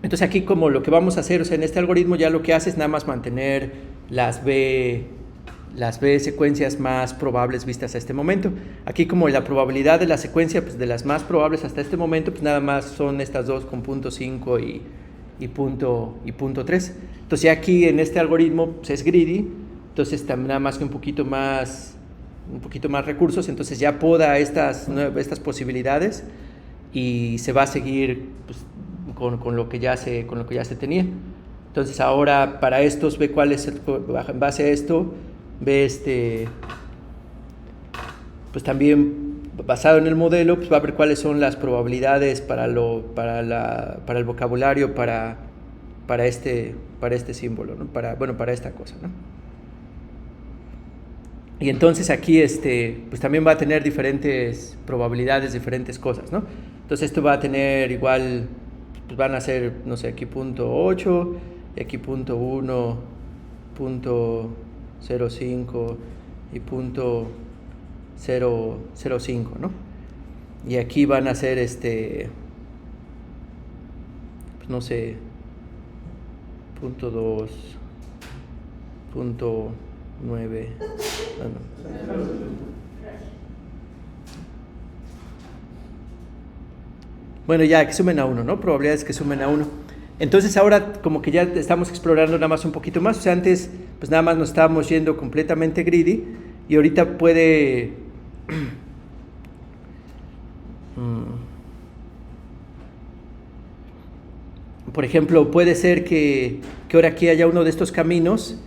Entonces aquí como lo que vamos a hacer, o sea, en este algoritmo ya lo que hace es nada más mantener las B secuencias más probables vistas a este momento. Aquí como la probabilidad de la secuencia, pues de las más probables hasta este momento, pues nada más son estas 2 con 0.5 y punto 3. Entonces ya aquí en este algoritmo pues, es greedy, entonces nada más que un poquito más recursos, entonces ya poda estas posibilidades y se va a seguir pues, con lo que ya se tenía. Entonces ahora para estos ve cuál es en base a esto ve pues también basado en el modelo pues va a ver cuáles son las probabilidades para el vocabulario para este símbolo, ¿no? para esta cosa, ¿no? Y entonces aquí pues también va a tener diferentes probabilidades, diferentes cosas, ¿no? Entonces esto va a tener igual, pues van a ser, no sé, aquí .8 y aquí .1, .05 y .005, ¿no? Y aquí van a ser pues no sé, .2, .9, bueno, ya que sumen a 1, ¿no? Probabilidades que sumen a 1. Entonces ahora como que ya estamos explorando nada más un poquito más. O sea, antes pues nada más nos estábamos yendo completamente greedy y ahorita puede por ejemplo, puede ser que ahora aquí haya uno de estos caminos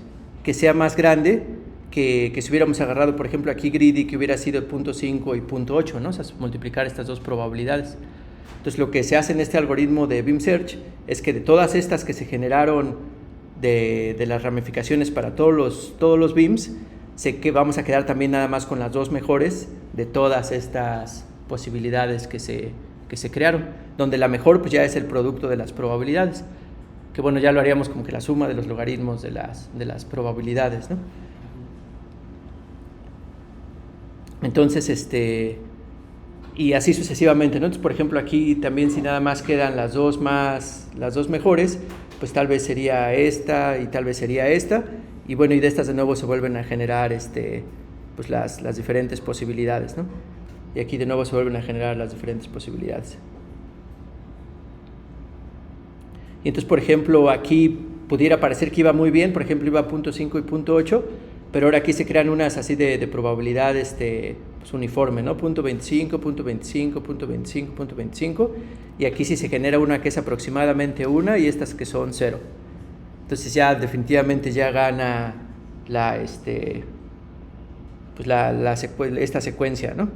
que sea más grande que si hubiéramos agarrado, por ejemplo, aquí greedy, que hubiera sido el .5 y .8, ¿no? O sea, multiplicar estas dos probabilidades. Entonces, lo que se hace en este algoritmo de Beam Search es que de todas estas que se generaron de las ramificaciones para todos los beams, que vamos a quedar también nada más con las dos mejores de todas estas posibilidades que se crearon, donde la mejor pues ya es el producto de las probabilidades, que bueno, ya lo haríamos como que la suma de los logaritmos de las probabilidades, ¿no? Entonces, y así sucesivamente, ¿no? Entonces, por ejemplo, aquí también si nada más quedan las dos mejores, pues tal vez sería esta y tal vez sería esta, y bueno, y de estas de nuevo se vuelven a generar pues las diferentes posibilidades, ¿no? Y aquí de nuevo se vuelven a generar las diferentes posibilidades. Y entonces, por ejemplo, aquí pudiera parecer que iba muy bien, por ejemplo, iba a .5 y .8, pero ahora aquí se crean unas así de probabilidad pues uniforme, ¿no? .25, .25, .25, .25, y aquí sí se genera una que es aproximadamente 1 y estas que son 0. Entonces ya definitivamente ya gana esta secuencia, ¿no?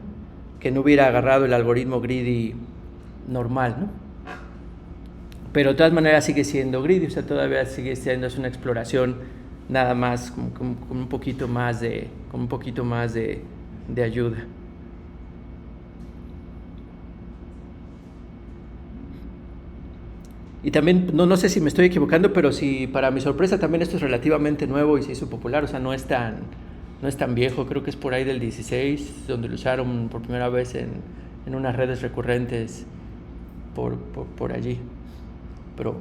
Que no hubiera agarrado el algoritmo greedy normal, ¿no? Pero de todas maneras sigue siendo greedy, o sea, todavía sigue siendo una exploración nada más con un poquito más de ayuda. Y también, no sé si me estoy equivocando, pero si para mi sorpresa también esto es relativamente nuevo y se hizo popular, o sea, no es tan viejo, creo que es por ahí del 16, donde lo usaron por primera vez en unas redes recurrentes por allí. Pero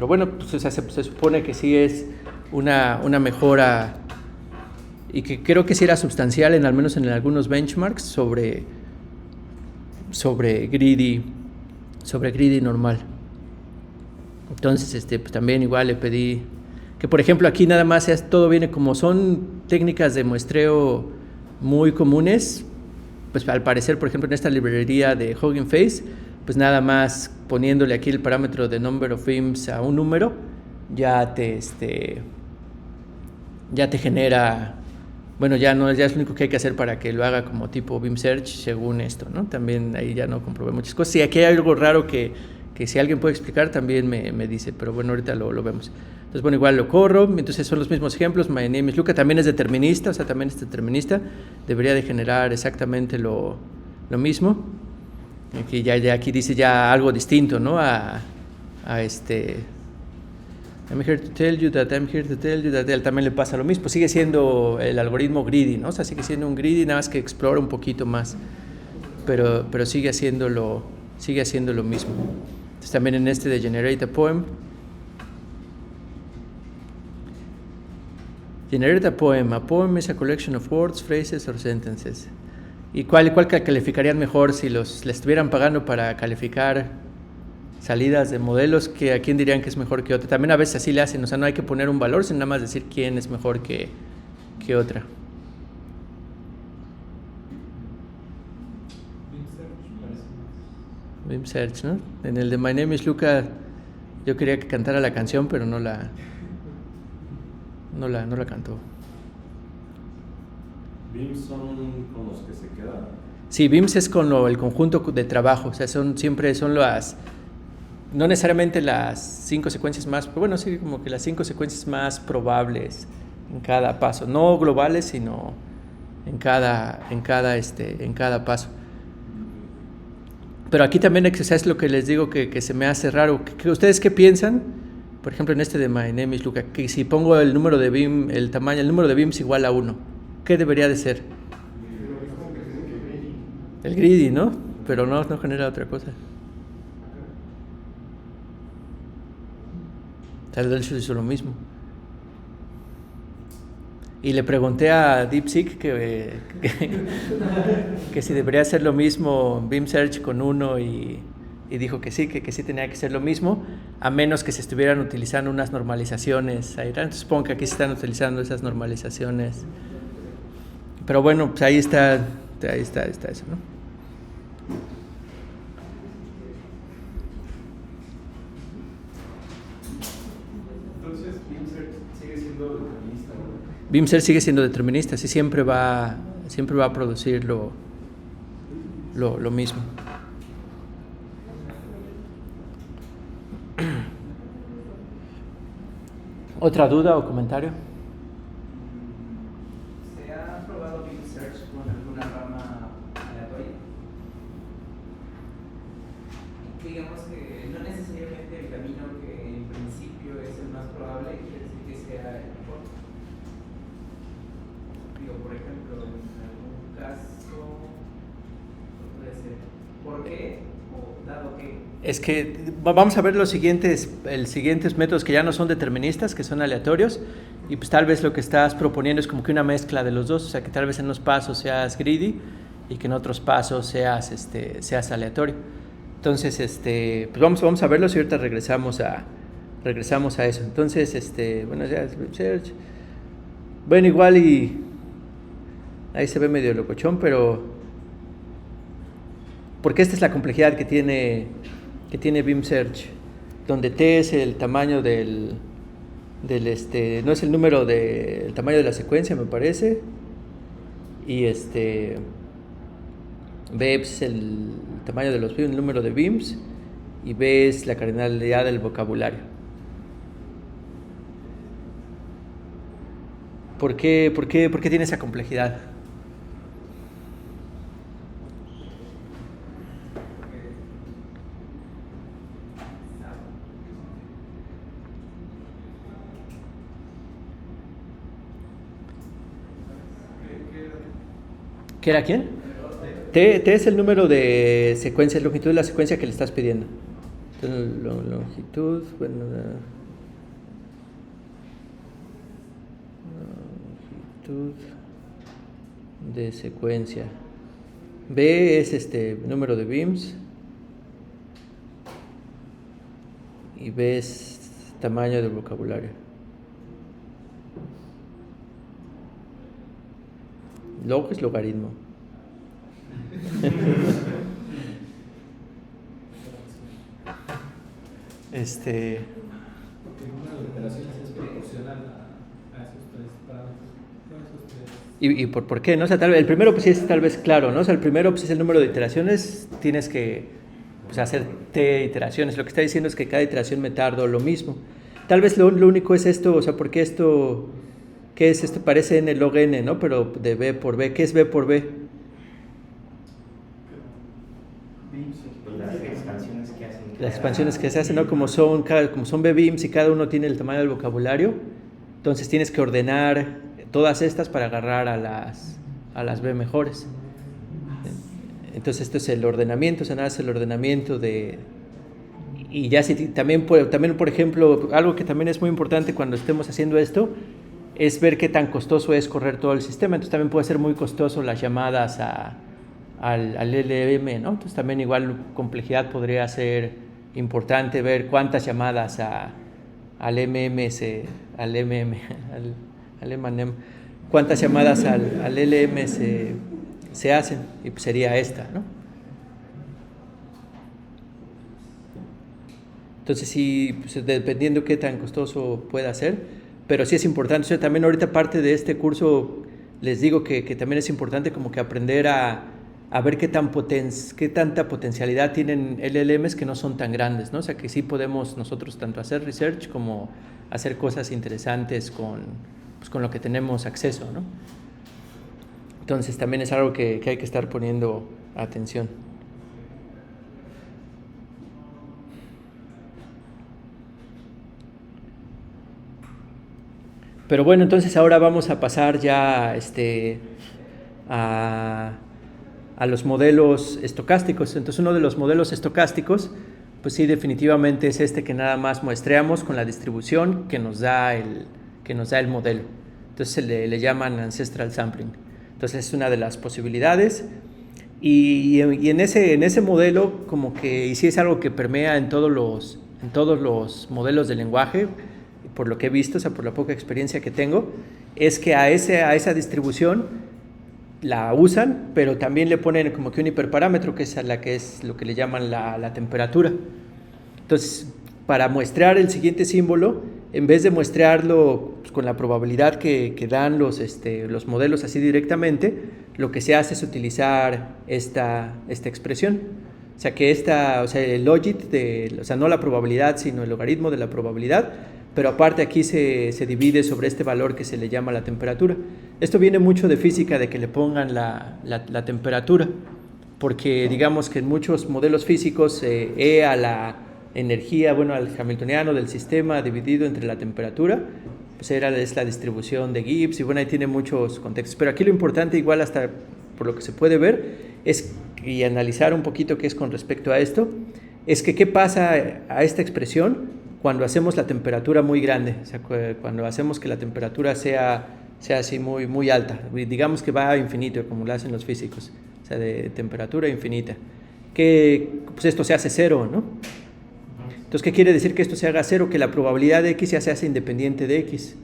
bueno, pues, o sea, se supone que sí es una mejora y que creo que sí era sustancial, al menos en algunos benchmarks sobre greedy normal. Entonces, pues también igual le pedí que, por ejemplo, aquí nada más todo viene como son técnicas de muestreo muy comunes, pues al parecer, por ejemplo, en esta librería de Hugging Face, pues nada más poniéndole aquí el parámetro de number of beams a un número, ya te genera, bueno, ya es lo único que hay que hacer para que lo haga como tipo Beam Search según esto, ¿no? También ahí ya no comprobé muchas cosas. Si aquí hay algo raro que si alguien puede explicar también me dice, pero bueno, ahorita lo vemos. Entonces, bueno, igual lo corro, entonces son los mismos ejemplos. My name is Luca, también es determinista, o sea, también es determinista, debería de generar exactamente lo mismo. Aquí aquí dice ya algo distinto, ¿no? I'm here to tell you that, I'm here to tell you that. Él también le pasa lo mismo, sigue siendo el algoritmo greedy, ¿no? O sea, sigue siendo un greedy, nada más que explora un poquito más, pero sigue haciendo lo mismo. Entonces también en de generate a poem. Generate a poem. A poem is a collection of words, phrases or sentences. ¿Y cuál calificarían mejor si les estuvieran pagando para calificar salidas de modelos, que a quién dirían que es mejor que otra. También a veces así le hacen, o sea, no hay que poner un valor, sino nada más decir quién es mejor que otra. Bim Search, ¿no? En el de My Name is Luca yo quería que cantara la canción, pero no la cantó. ¿BIMs son con los que se quedan? Sí, BIMs es con el conjunto de trabajo, o sea, siempre son las, no necesariamente las 5 secuencias más, pero bueno, sí, como que las 5 secuencias más probables en cada paso, no globales, sino en cada paso. Pero aquí también es lo que les digo que se me hace raro. ¿Ustedes qué piensan? Por ejemplo, en este de My Name is Luca, que si pongo el número de BIM, el número de BIMs igual a 1, ¿qué debería de ser? El greedy, ¿no? Pero no genera otra cosa. Tal vez hizo lo mismo. Y le pregunté a DeepSeek que si debería hacer lo mismo Bim Search con 1 y dijo que sí tenía que ser lo mismo, a menos que se estuvieran utilizando unas normalizaciones. Entonces supongo que aquí se están utilizando esas normalizaciones. Pero bueno, pues ahí está eso, ¿no? Entonces, BIM Search sigue siendo determinista, ¿no? BIM Search sigue siendo determinista, sí, siempre va a producir lo mismo. ¿Otra duda o comentario? ¿Se ha probado BIM Search con alguna rama aleatoria? Digamos que no necesariamente el camino que en principio es el más probable quiere decir que sea el mejor. Digo, por ejemplo, en algún caso, puede ser ¿por qué? O dado que. Es que vamos a ver los siguientes métodos que ya no son deterministas, que son aleatorios, y pues tal vez lo que estás proponiendo es como que una mezcla de los dos, o sea que tal vez en unos pasos seas greedy y que en otros pasos seas aleatorio. Entonces, pues vamos a verlos y ahorita regresamos a eso. Entonces, bueno, ya search. Bueno, igual y ahí se ve medio locochón, pero porque esta es la complejidad que tiene Bim Search, donde T es el tamaño no es el número el tamaño de la secuencia, me parece, y B es el tamaño de los BIMs, el número de BIMs, y B es la cardinalidad del vocabulario. ¿Por qué tiene esa complejidad? ¿Qué era quién? T es el número de secuencia, longitud de la secuencia que le estás pidiendo. Entonces, longitud, bueno, longitud de secuencia. B es número de BIMs y B es tamaño del vocabulario. Log es logaritmo. Porque el número de iteraciones es proporcional a esos tres parámetros. ¿Y por qué? ¿No? O sea, el primero pues sí es tal vez claro, ¿no? O sea, el primero pues es el número de iteraciones, tienes que pues, hacer T iteraciones. Lo que está diciendo es que cada iteración me tardo lo mismo. Tal vez lo único es esto, o sea, porque esto, ¿qué es esto? Parece n log n, ¿no? Pero de B por B. ¿Qué es B por B? Las expansiones que se hacen, ¿no? Como son B-BIMs y cada uno tiene el tamaño del vocabulario, entonces tienes que ordenar todas estas para agarrar a las B mejores. Entonces esto es el ordenamiento, se hace el ordenamiento de... Y ya también, por ejemplo, algo que también es muy importante cuando estemos haciendo esto, es ver qué tan costoso es correr todo el sistema. Entonces también puede ser muy costoso las llamadas al LLM, ¿no? Entonces también igual complejidad podría ser importante ver cuántas llamadas al MMS, al MM, al M&M, cuántas llamadas al LM se hacen, y pues sería esta, ¿no? Entonces sí, pues dependiendo qué tan costoso pueda ser, pero sí es importante. O sea, también ahorita parte de este curso les digo que también es importante como que aprender a ver qué tanta potencialidad tienen LLMs que no son tan grandes, ¿no? O sea, que sí podemos nosotros tanto hacer research como hacer cosas interesantes con lo que tenemos acceso, ¿no? Entonces también es algo que hay que estar poniendo atención. Pero bueno, entonces ahora vamos a pasar ya a los modelos estocásticos. Entonces uno de los modelos estocásticos, pues sí, definitivamente es este que nada más muestreamos con la distribución que nos da el modelo. Entonces le llaman ancestral sampling. Entonces es una de las posibilidades. Y en ese modelo, como que y sí es algo que permea en todos los modelos de lenguaje, por lo que he visto, o sea, por la poca experiencia que tengo, es que a esa distribución la usan, pero también le ponen como que un hiperparámetro, que es lo que le llaman la temperatura. Entonces, para muestrear el siguiente símbolo, en vez de muestrearlo pues, con la probabilidad que dan los modelos así directamente, lo que se hace es utilizar esta expresión. O sea, que el logit, o sea, no la probabilidad, sino el logaritmo de la probabilidad, pero aparte aquí se divide sobre este valor que se le llama la temperatura. Esto viene mucho de física, de que le pongan la temperatura, porque digamos que en muchos modelos físicos E a la energía, bueno, al hamiltoniano del sistema dividido entre la temperatura, pues es la distribución de Gibbs, y bueno, ahí tiene muchos contextos. Pero aquí lo importante, igual hasta por lo que se puede ver, y analizar un poquito qué es con respecto a esto, es que qué pasa a esta expresión cuando hacemos la temperatura muy grande, o sea, cuando hacemos que la temperatura sea así muy, muy alta, digamos que va a infinito, como lo hacen los físicos, o sea, de temperatura infinita, que pues esto se hace cero, ¿no? Entonces, ¿qué quiere decir que esto se haga cero? Que la probabilidad de X ya se hace independiente de X.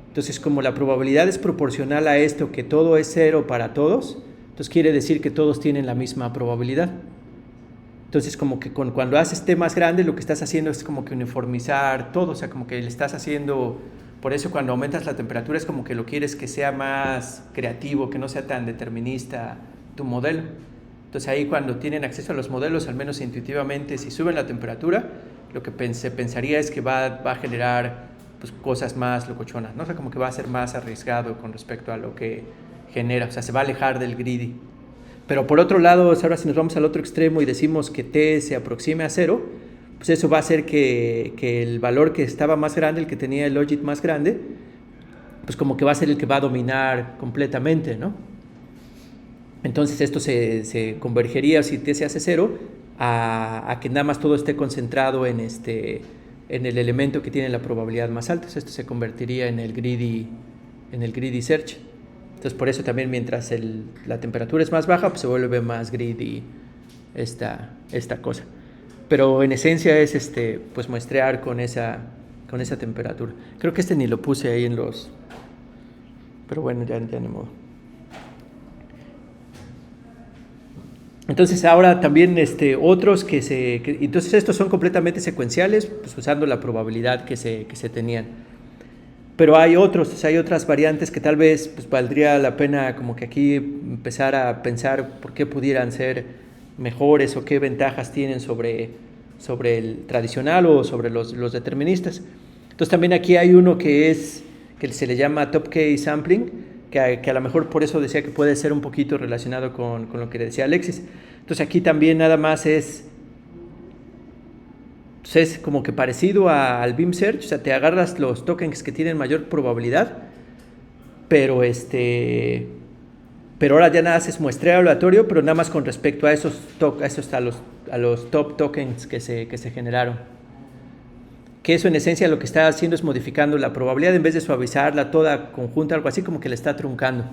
Entonces, como la probabilidad es proporcional a esto, que todo es cero para todos, entonces quiere decir que todos tienen la misma probabilidad. Entonces, como que cuando haces T más grande, lo que estás haciendo es como que uniformizar todo, o sea, como que le estás haciendo, por eso cuando aumentas la temperatura es como que lo quieres que sea más creativo, que no sea tan determinista tu modelo. Entonces ahí cuando tienen acceso a los modelos, al menos intuitivamente, si suben la temperatura, lo que se pensaría es que va a generar pues, cosas más locochonas, ¿no? O sea, como que va a ser más arriesgado con respecto a lo que genera, o sea, se va a alejar del greedy. Pero por otro lado, ahora si nos vamos al otro extremo y decimos que T se aproxime a cero, pues eso va a hacer que el valor que estaba más grande, el que tenía el logit más grande, pues como que va a ser el que va a dominar completamente, ¿no? Entonces esto se convergería, si T se hace cero, a que nada más todo esté concentrado en el elemento que tiene la probabilidad más alta. Entonces esto se convertiría en el greedy search. Entonces por eso también mientras la temperatura es más baja, pues se vuelve más greedy esta cosa. Pero en esencia es pues muestrear con esa temperatura. Creo que ni lo puse ahí en los... Pero bueno, ya ni modo. Entonces ahora también otros entonces estos son completamente secuenciales, pues usando la probabilidad que se tenían. Pero hay otras variantes que tal vez pues, valdría la pena como que aquí empezar a pensar por qué pudieran ser mejores o qué ventajas tienen sobre el tradicional o sobre los deterministas. Entonces también aquí hay uno que se le llama top K sampling, que a lo mejor por eso decía que puede ser un poquito relacionado con lo que decía Alexis. Entonces aquí también nada más es como que parecido al Beam Search, o sea, te agarras los tokens que tienen mayor probabilidad, pero ahora ya nada haces muestreo aleatorio, pero nada más con respecto a a los top tokens que se generaron. Que eso en esencia lo que está haciendo es modificando la probabilidad, en vez de suavizarla toda conjunta, algo así como que la está truncando.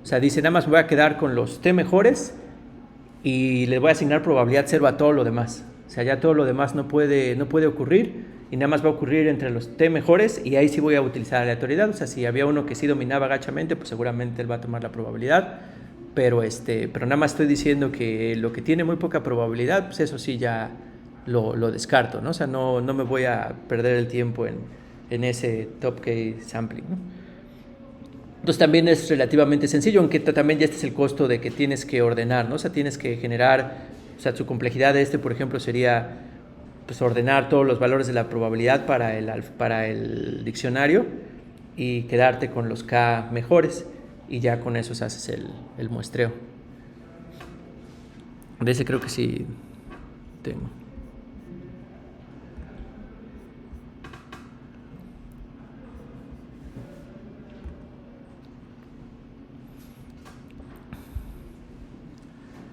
O sea, dice, nada más me voy a quedar con los T mejores y le voy a asignar probabilidad cero a todo lo demás. O sea, ya todo lo demás no puede ocurrir y nada más va a ocurrir entre los T mejores y ahí sí voy a utilizar aleatoriedad. O sea, si había uno que sí dominaba gachamente, pues seguramente él va a tomar la probabilidad. Pero nada más estoy diciendo que lo que tiene muy poca probabilidad, pues eso sí ya lo descarto, ¿no? O sea, no me voy a perder el tiempo en ese top case sampling, ¿no? Entonces también es relativamente sencillo, aunque también ya este es el costo de que tienes que ordenar, ¿no? O sea, tienes que generar, o sea, su complejidad de por ejemplo, sería pues ordenar todos los valores de la probabilidad para el diccionario y quedarte con los K mejores y ya con eso haces el muestreo. De ese creo que sí tengo.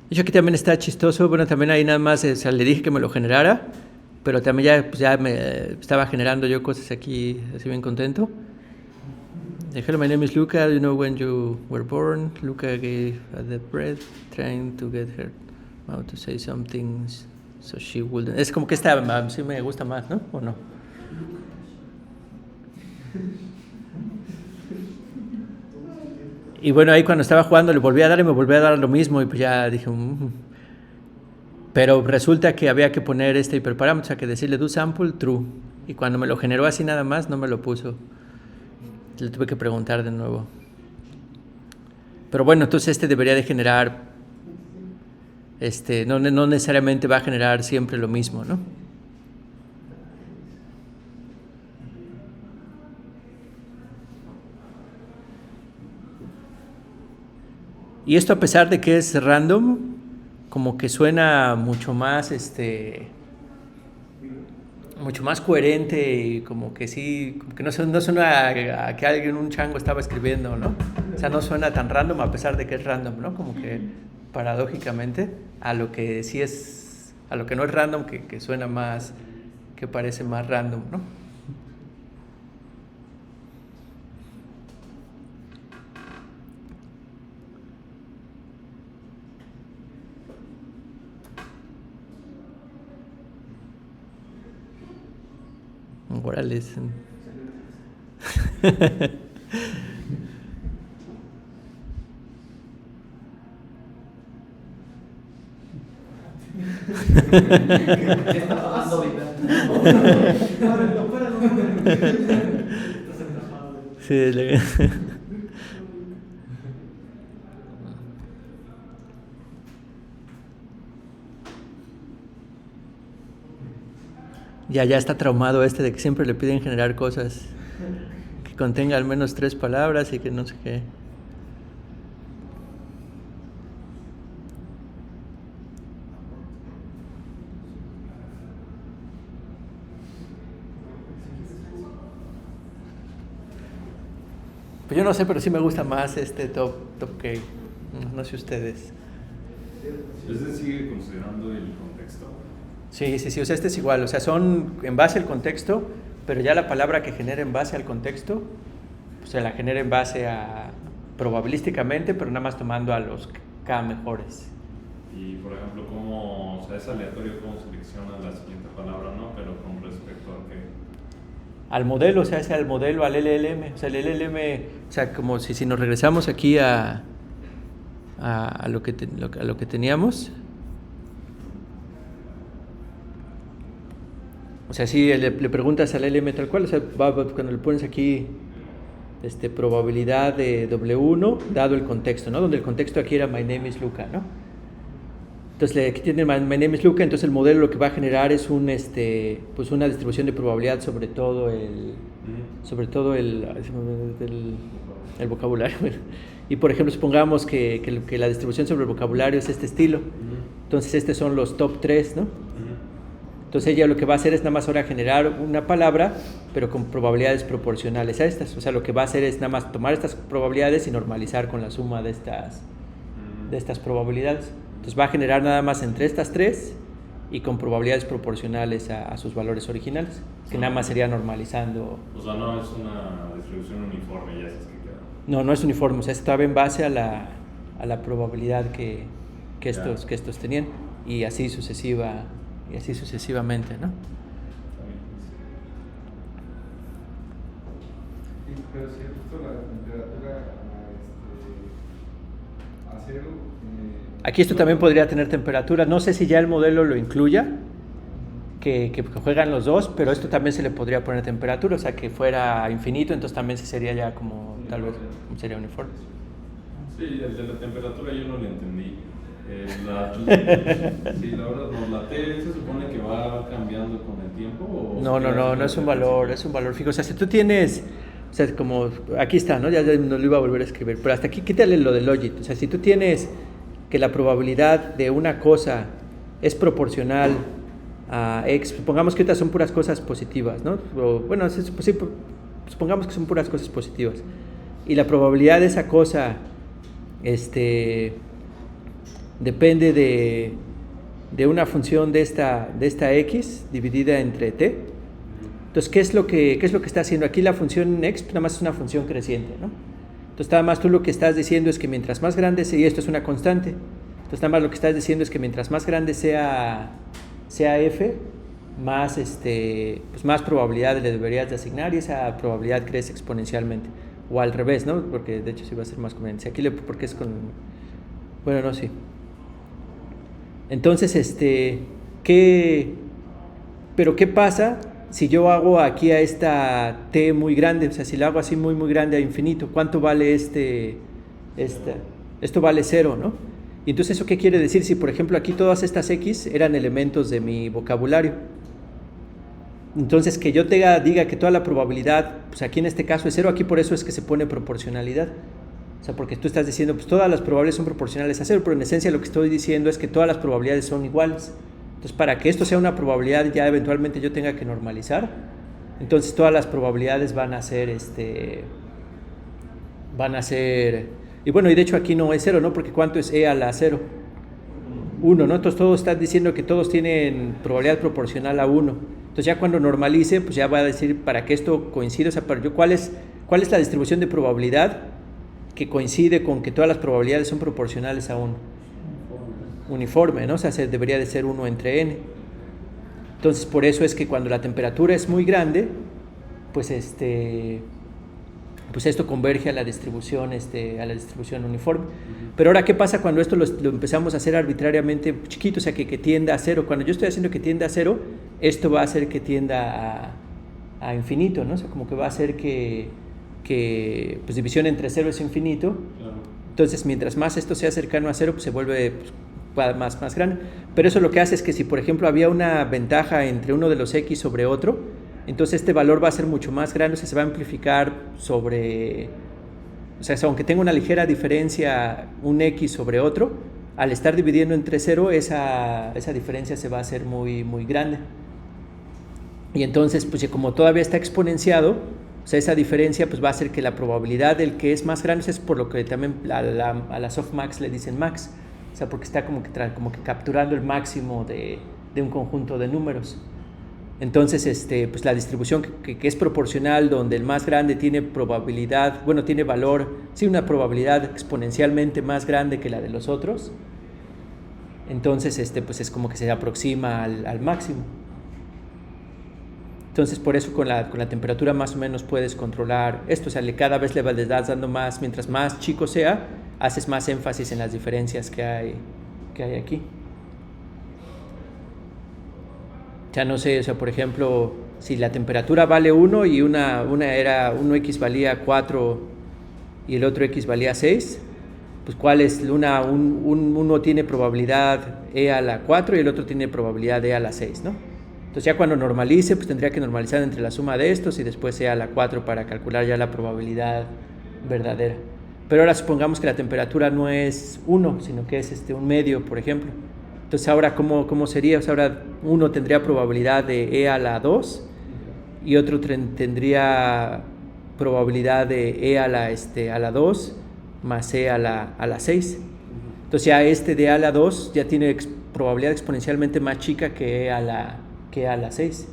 De hecho, aquí también está chistoso. Bueno, también ahí nada más, o sea, le dije que me lo generara, pero también ya me estaba generando yo cosas aquí, así bien contento. Hello, my name is Luca. You know when you were born? Luca gave the bread, trying to get her mouth to say something so she wouldn't. Es como que esta sí me gusta más, ¿no? ¿O no? Y bueno, ahí cuando estaba jugando le volví a dar y me volví a dar lo mismo y pues ya dije... Pero resulta que había que poner este hiperparámetro, o sea, que decirle do sample true. Y cuando me lo generó así nada más, no me lo puso. Le tuve que preguntar de nuevo. Pero bueno, entonces debería de generar... no necesariamente va a generar siempre lo mismo, ¿no? Y esto a pesar de que es random, como que suena mucho más, mucho más coherente y como que sí, como que no suena a que alguien, un chango estaba escribiendo, ¿no? O sea, no suena tan random a pesar de que es random, ¿no? Como que paradójicamente a lo que sí es, a lo que no es random, que suena más, que parece más random, ¿no? Órale. Sí, ya está traumado de que siempre le piden generar cosas que contenga al menos 3 palabras y que no sé qué. Pues yo no sé, pero sí me gusta más top K. No sé ustedes. Sigue considerando el contexto. Sí, o sea, es igual, o sea, son en base al contexto, pero ya la palabra que genera en base al contexto, pues se la genera en base a probabilísticamente, pero nada más tomando a los K mejores. Y por ejemplo, o sea, es aleatorio cómo selecciona la siguiente palabra, ¿no? Pero con respecto a qué. Al modelo, o sea, es al modelo, al LLM, o sea, el LLM, o sea, como si nos regresamos aquí a lo que teníamos. O sea, si le preguntas al LM tal cual, o sea, cuando le pones aquí probabilidad de W1 dado el contexto, ¿no? Donde el contexto aquí era my name is Luca, ¿no? Entonces aquí tiene my name is Luca, entonces el modelo lo que va a generar es pues una distribución de probabilidad sobre todo el vocabulario. Y por ejemplo, supongamos que la distribución sobre el vocabulario es este estilo. Entonces estos son los top 3, ¿no? Entonces ella lo que va a hacer es nada más ahora generar una palabra, pero con probabilidades proporcionales a estas. O sea, lo que va a hacer es nada más tomar estas probabilidades y normalizar con la suma de estas probabilidades. Entonces va a generar nada más entre estas 3 y con probabilidades proporcionales a sus valores originales, que nada más sería normalizando. O sea, no es una distribución uniforme, ya sabes que queda. No es uniforme, o sea, estaba en base a la probabilidad que estos tenían y así sucesivamente. y así sucesivamente, ¿no? Pero si justo la temperatura a cero. Aquí esto también podría tener temperatura. No sé si ya el modelo lo incluya, que juegan los dos, pero esto también se le podría poner temperatura, o sea, que fuera infinito, entonces también se sería ya como, tal vez, sería uniforme. Sí, el de la temperatura yo no lo entendí. Sí, la verdad, no, la T se supone que va cambiando con el tiempo. ¿O No es un valor fijo. O sea, si tú tienes, o sea, como aquí está, ¿no? Ya no lo iba a volver a escribir, pero hasta aquí quítale lo de logit. O sea, si tú tienes que la probabilidad de una cosa es proporcional a x, supongamos que estas son puras cosas positivas, ¿no? O, bueno, sí, supongamos que son puras cosas positivas. Y la probabilidad de esa cosa, depende de una función de esta x dividida entre t. Entonces, ¿qué es lo que está haciendo? Aquí la función x nada más es una función creciente, ¿no? Entonces, nada más tú lo que estás diciendo es que mientras más grande sea, y esto es una constante, entonces nada más lo que estás diciendo es que mientras más grande sea f, más, pues más probabilidad le deberías de asignar y esa probabilidad crece exponencialmente. O al revés, ¿no? Porque de hecho sí va a ser más conveniente. Aquí porque es con... Bueno, no, sí. Entonces, pero ¿qué pasa si yo hago aquí a esta t muy grande? O sea, si la hago así muy grande a infinito, ¿cuánto vale esto vale 0, ¿no? Y entonces, ¿eso qué quiere decir? Si, por ejemplo, aquí todas estas x eran elementos de mi vocabulario, entonces que yo diga que toda la probabilidad, pues aquí en este caso es 0, aquí por eso es que se pone proporcionalidad. O sea, porque tú estás diciendo, pues todas las probabilidades son proporcionales a 0, pero en esencia lo que estoy diciendo es que todas las probabilidades son iguales. Entonces, para que esto sea una probabilidad, ya eventualmente yo tenga que normalizar, entonces todas las probabilidades van a ser, y bueno, y de hecho aquí no es 0, ¿no? Porque ¿cuánto es e a la 0? 1, ¿no? Entonces todos están diciendo que todos tienen probabilidad proporcional a 1. Entonces ya cuando normalice, pues ya va a decir para que esto coincida, o sea, para yo, ¿cuál es la distribución de probabilidad que coincide con que todas las probabilidades son proporcionales a 1? Uniforme, ¿no? O sea, debería de ser 1 entre n. Entonces, por eso es que cuando la temperatura es muy grande, pues pues esto converge a la distribución uniforme. Pero ahora, ¿qué pasa cuando esto lo empezamos a hacer arbitrariamente chiquito? O sea, que tienda a 0. Cuando yo estoy haciendo que tienda a 0, esto va a hacer que tienda a infinito, ¿no? O sea, como que va a hacer que pues división entre 0 es infinito. Claro. Entonces, mientras más esto sea cercano a 0, pues se vuelve más grande. Pero eso lo que hace es que si, por ejemplo, había una ventaja entre uno de los x sobre otro, entonces este valor va a ser mucho más grande, o sea, se va a amplificar sobre... O sea, aunque tenga una ligera diferencia un x sobre otro, al estar dividiendo entre 0, esa diferencia se va a hacer muy grande. Y entonces, pues como todavía está exponenciado, o sea, esa diferencia pues va a hacer que la probabilidad del que es más grande, es por lo que también a la softmax le dicen max, o sea, porque está como que capturando el máximo de un conjunto de números. Entonces, pues la distribución que es proporcional, donde el más grande tiene probabilidad, bueno, tiene valor, sí, una probabilidad exponencialmente más grande que la de los otros, entonces, pues es como que se aproxima al máximo. Entonces, por eso con la temperatura más o menos puedes controlar esto, o sea, cada vez le das dando más, mientras más chico sea, haces más énfasis en las diferencias que hay aquí. Ya no sé, o sea, por ejemplo, si la temperatura vale 1 y uno x valía 4 y el otro x valía 6, pues ¿cuál es? Uno tiene probabilidad e a la 4 y el otro tiene probabilidad e a la 6, ¿no? Entonces ya cuando normalice, pues tendría que normalizar entre la suma de estos y después e a la 4 para calcular ya la probabilidad verdadera. Pero ahora supongamos que la temperatura no es 1, sino que es un medio, por ejemplo. Entonces ahora, ¿cómo sería? O sea, ahora uno tendría probabilidad de e a la 2 y otro tendría probabilidad de e a la 2 más e a la 6. Entonces ya de a la 2 ya tiene probabilidad exponencialmente más chica que e a la 6.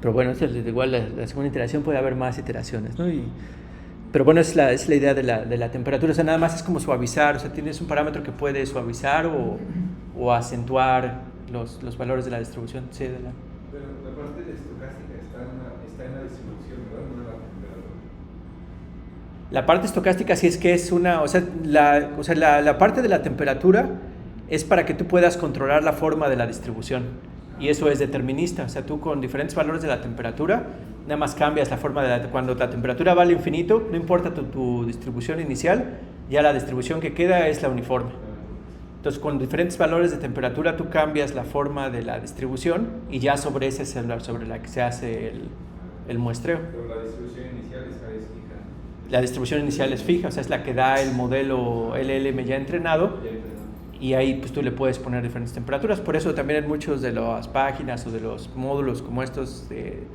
Pero bueno, igual la segunda iteración puede haber más iteraciones, ¿no? Pero bueno, es la idea de la temperatura, o sea, nada más es como suavizar, o sea, tienes un parámetro que puede suavizar o acentuar los valores de la distribución. Sí, Pero la parte de estocástica está en la distribución, ¿verdad? No en la temperatura. La parte estocástica sí es que es una, o sea, la parte de la temperatura es para que tú puedas controlar la forma de la distribución y eso es determinista, o sea, tú con diferentes valores de la temperatura nada más cambias la forma cuando la temperatura va al infinito, no importa tu distribución inicial, ya la distribución que queda es la uniforme. Entonces, con diferentes valores de temperatura tú cambias la forma de la distribución y ya sobre ese es sobre la que se hace el muestreo. Pero la distribución inicial es fija. La distribución inicial es fija, o sea, es la que da el modelo LLM ya entrenado y ahí pues tú le puedes poner diferentes temperaturas. Por eso también en muchas de las páginas o de los módulos como estos de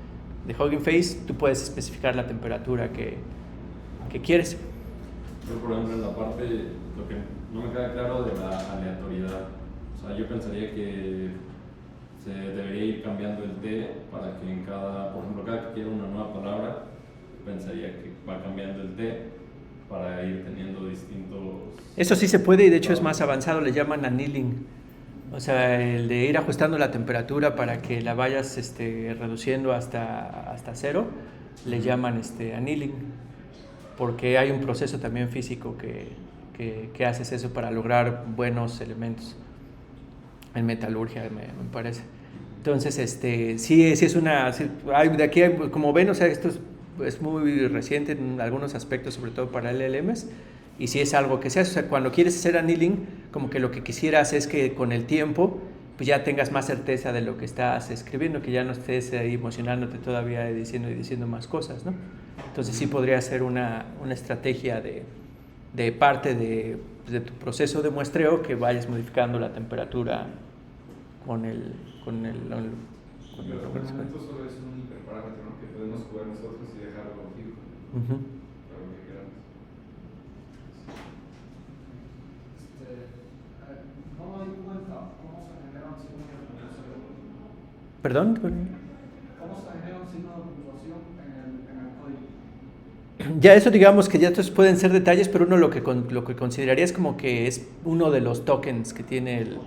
Hugging Face, tú puedes especificar la temperatura que quieres. Pero por ejemplo en la parte, lo que no me queda claro de la aleatoriedad, o sea, yo pensaría que se debería ir cambiando el T para que en por ejemplo, cada que quiera una nueva palabra, pensaría que va cambiando el T para ir teniendo distintos... Eso sí se puede y de hecho es más avanzado, le llaman annealing. O sea, el de ir ajustando la temperatura para que la vayas reduciendo hasta cero, le llaman annealing. Porque hay un proceso también físico que haces eso para lograr buenos elementos en metalurgia, me parece. Entonces, sí es una... de aquí, como ven, o sea, esto es muy reciente en algunos aspectos, sobre todo para LLMs, y sí es algo que se hace. O sea, cuando quieres hacer annealing, como que lo que quisieras es que con el tiempo pues ya tengas más certeza de lo que estás escribiendo, que ya no estés ahí emocionándote todavía diciendo más cosas, ¿no? Entonces sí podría ser una estrategia de parte de tu proceso de muestreo que vayas modificando la temperatura con el Pero de momento solo es un hiperparámetro, ¿no? Que podemos jugar nosotros y dejarlo fijo. Para lo que queramos. No me doy cuenta cómo se genera un signo de puntuación. ¿Perdón? ¿Cómo se genera un signo de puntuación en el código? Ya eso digamos que ya estos pueden ser detalles, pero uno lo que consideraría es como que es uno de los tokens que tiene el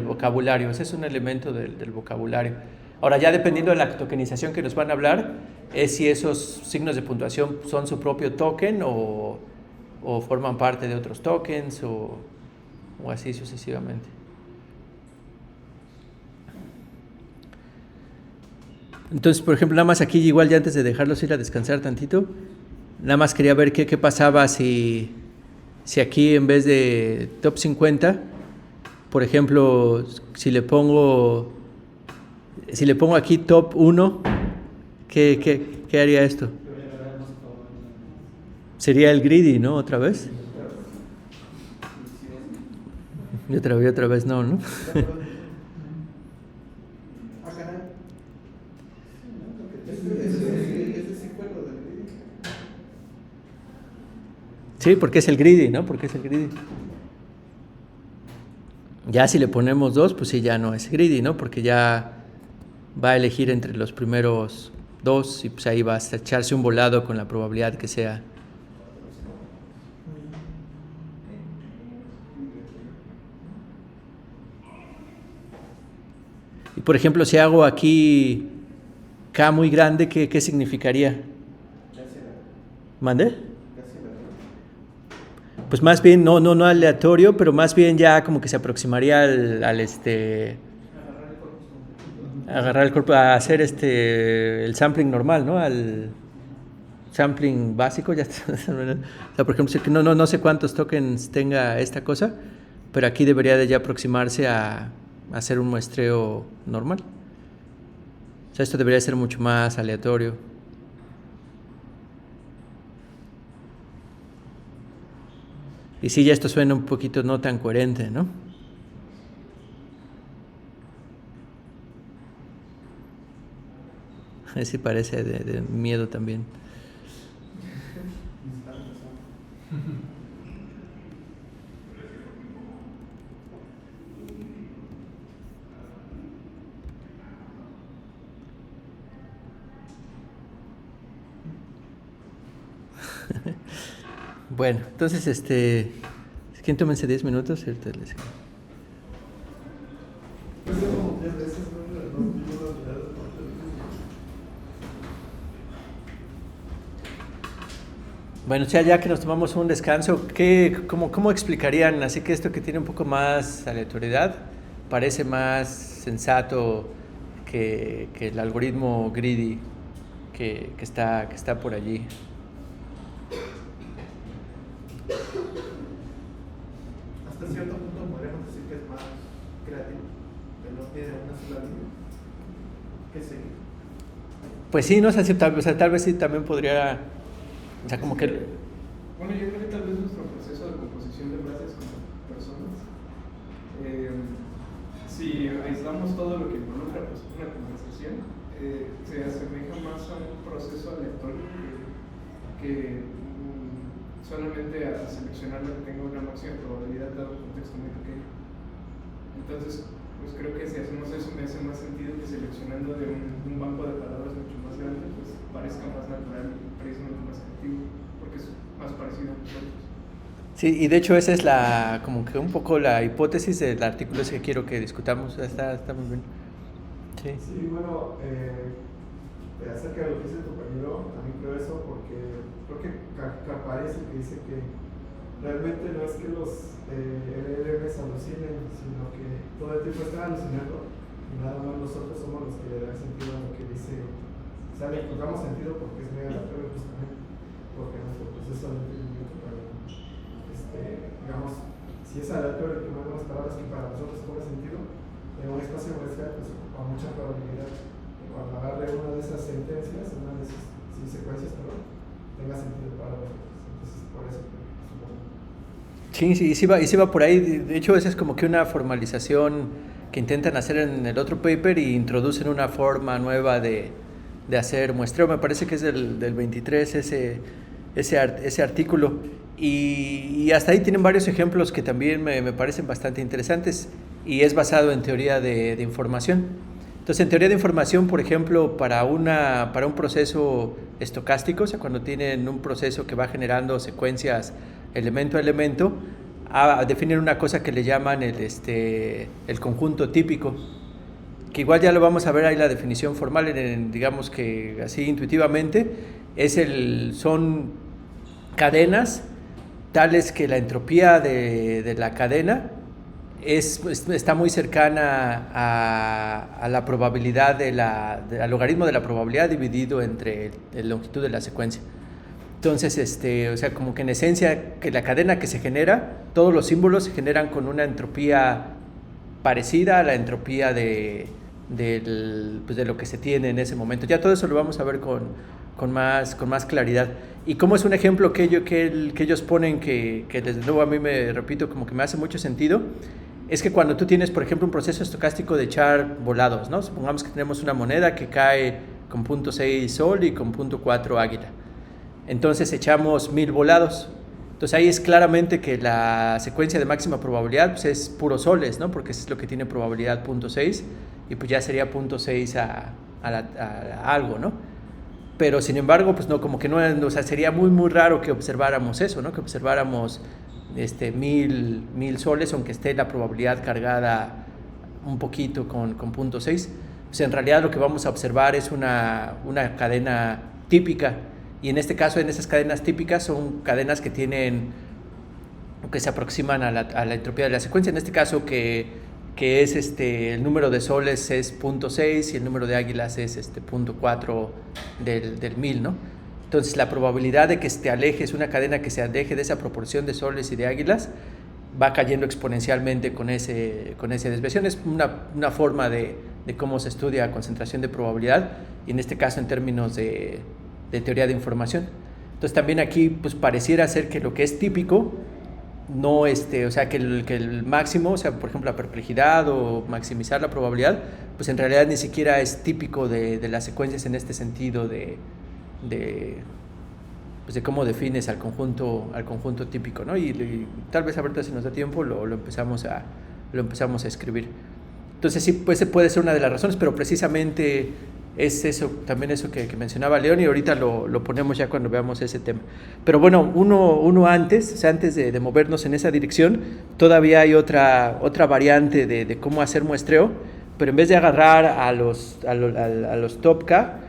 vocabulario. Ese es un elemento del vocabulario. Ahora ya dependiendo de la tokenización que nos van a hablar, es si esos signos de puntuación son su propio token o forman parte de otros tokens o así sucesivamente. Entonces, por ejemplo, nada más aquí, igual ya antes de dejarlos ir a descansar tantito, nada más quería ver qué pasaba si aquí en vez de top 50, por ejemplo, si le pongo aquí top 1, ¿qué haría esto? Sería el greedy, ¿no? ¿Otra vez? Y otra vez no. Sí, porque es el greedy, ¿no? Porque es el greedy. Ya si le ponemos 2, pues sí, ya no es greedy, ¿no? Porque ya va a elegir entre los primeros 2 y pues ahí va a echarse un volado con la probabilidad que sea. Y por ejemplo, si hago aquí K muy grande, ¿qué significaría? ¿Mande? Pues más bien no aleatorio, pero más bien ya como que se aproximaría al agarrar el cuerpo, a hacer el sampling normal, ¿no? Al sampling básico, ya está. O sea, por ejemplo, no sé cuántos tokens tenga esta cosa, pero aquí debería de ya aproximarse a hacer un muestreo normal. O sea, esto debería ser mucho más aleatorio. Y sí, ya esto suena un poquito no tan coherente, ¿no? Sí parece de miedo también. Bueno, entonces, ¿quién tómense 10 minutos? Ahorita les... Pues yo como 10 veces, ¿no? Bueno, ya que nos tomamos un descanso, cómo explicarían? Así que esto que tiene un poco más aleatoriedad parece más sensato que el algoritmo greedy que está por allí. Hasta cierto punto podríamos decir que es más creativo, que no tiene una sola línea que seguir. Pues sí, no es aceptable, o sea, tal vez sí también podría, o sea, como que... Bueno, yo creo que tal vez nuestro proceso de composición de frases como personas, si aislamos todo lo que involucra pues, una conversación, se asemeja más a un proceso aleatorio que solamente a seleccionar lo que tenga una máxima probabilidad dado un contexto muy pequeño. Entonces, pues creo que si hacemos eso me hace más sentido que seleccionando de un banco de palabras mucho más grande, pues parezca más natural y precisamente más creativo, porque es más parecido a nosotros. Sí, y de hecho esa es como que un poco la hipótesis del artículo ese que quiero que discutamos, está muy bien. Sí. Sí, bueno, acerca de lo que dice tu compañero, también creo eso, porque creo que Capari es el que dice que realmente no es que los LLMs alucinen, sino que todo el tiempo están alucinando y nada más nosotros somos los que le dan sentido a lo que dice. O sea, le encontramos sentido porque es muy aleatorio justamente, porque nuestro proceso de entendimiento para, digamos, si es aleatorio y tomamos unas palabras que para nosotros cobran sentido, en un espacio muestral pues ocupa mucha probabilidad que cuando agarre una de esas sentencias, una de esas secuencias, perdón, tenga sentido para nosotros. Entonces, por eso supongo. Sí, sí va por ahí. De hecho, esa es como que una formalización que intentan hacer en el otro paper y introducen una forma nueva de hacer muestreo. Me parece que es del 23 ese artículo. Y hasta ahí tienen varios ejemplos que también me parecen bastante interesantes y es basado en teoría de información. Entonces, en teoría de información, por ejemplo, para un proceso estocástico, o sea, cuando tienen un proceso que va generando secuencias elemento a elemento, definen una cosa que le llaman el conjunto típico, que igual ya lo vamos a ver ahí la definición formal, digamos que así intuitivamente, son cadenas tales que la entropía de la cadena está muy cercana a la probabilidad al logaritmo de la probabilidad dividido entre la longitud de la secuencia. Entonces, o sea, como que en esencia, que la cadena que se genera, todos los símbolos se generan con una entropía parecida a la entropía de lo que se tiene en ese momento. Ya todo eso lo vamos a ver con más claridad. Y como es un ejemplo que ellos ponen que desde luego a mí me repito como que me hace mucho sentido, es que cuando tú tienes, por ejemplo, un proceso estocástico de echar volados, ¿no? Supongamos que tenemos una moneda que cae con 0.6 sol y con 0.4 águila. Entonces echamos 1000 volados. Entonces ahí es claramente que la secuencia de máxima probabilidad pues es puros soles, ¿no? Porque es lo que tiene probabilidad 0.6 y pues ya sería 0.6 a algo, ¿no? Pero sin embargo, pues no, como que no, o sea, sería muy muy raro que observáramos eso, ¿no? Que observáramos 1000 soles, aunque esté la probabilidad cargada un poquito con 0.6. Pues en realidad lo que vamos a observar es una cadena típica, y en este caso, en esas cadenas típicas son cadenas que se aproximan a la entropía de la secuencia. En este caso que es el número de soles es 0.6 y el número de águilas es 0.4 del 1000, ¿no? Entonces la probabilidad de que te alejes, una cadena que se aleje de esa proporción de soles y de águilas, va cayendo exponencialmente con esa desviación. Es una forma de cómo se estudia concentración de probabilidad, y en este caso en términos de teoría de información. Entonces también aquí pues pareciera ser que lo que es típico no o sea que el máximo, o sea, por ejemplo la perplejidad o maximizar la probabilidad, pues en realidad ni siquiera es típico de las secuencias en este sentido de cómo defines al conjunto típico, ¿no? Y tal vez ahorita si nos da tiempo lo empezamos a escribir. Entonces sí, pues puede ser una de las razones, pero precisamente es eso, también eso que mencionaba León, y ahorita lo ponemos ya cuando veamos ese tema. Pero bueno, uno antes, o sea, antes de movernos en esa dirección, todavía hay otra variante de cómo hacer muestreo, pero en vez de agarrar a los top K,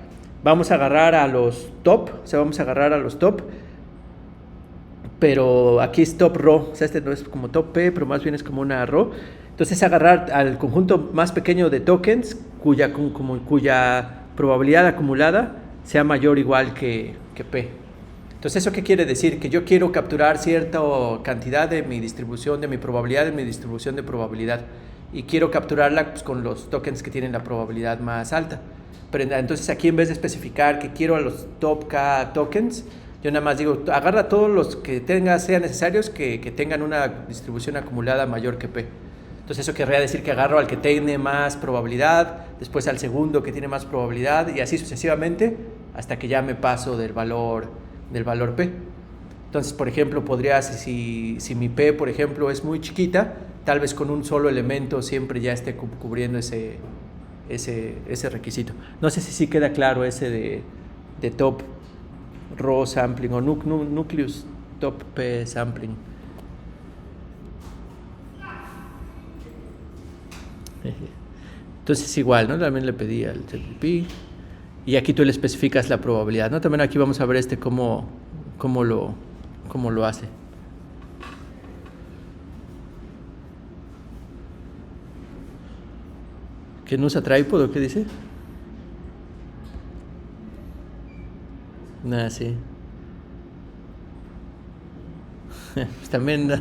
vamos a agarrar a los top, o sea, vamos a agarrar a los top, pero aquí es top row, o sea, este no es como top P, pero más bien es como una row. Entonces agarrar al conjunto más pequeño de tokens cuya probabilidad acumulada sea mayor o igual que P. Entonces, ¿eso qué quiere decir? Que yo quiero capturar cierta cantidad de mi distribución, de mi probabilidad, de mi distribución de probabilidad, y quiero capturarla pues, con los tokens que tienen la probabilidad más alta. Pero entonces aquí, en vez de especificar que quiero a los top K tokens, yo nada más digo, agarra todos los que sean necesarios que tengan una distribución acumulada mayor que P. Entonces eso querría decir que agarro al que tiene más probabilidad, después al segundo que tiene más probabilidad, y así sucesivamente hasta que ya me paso del valor P. Entonces, por ejemplo, si mi P, por ejemplo, es muy chiquita, tal vez con un solo elemento siempre ya esté cubriendo ese requisito. No sé si sí queda claro ese de top row sampling o nucleus top P sampling. Entonces igual, ¿no? También le pedí al ChatGPT y aquí tú le especificas la probabilidad, ¿no? También aquí vamos a ver cómo lo hace. ¿Que no usa tripod o qué dice? Nada, sí. Pues también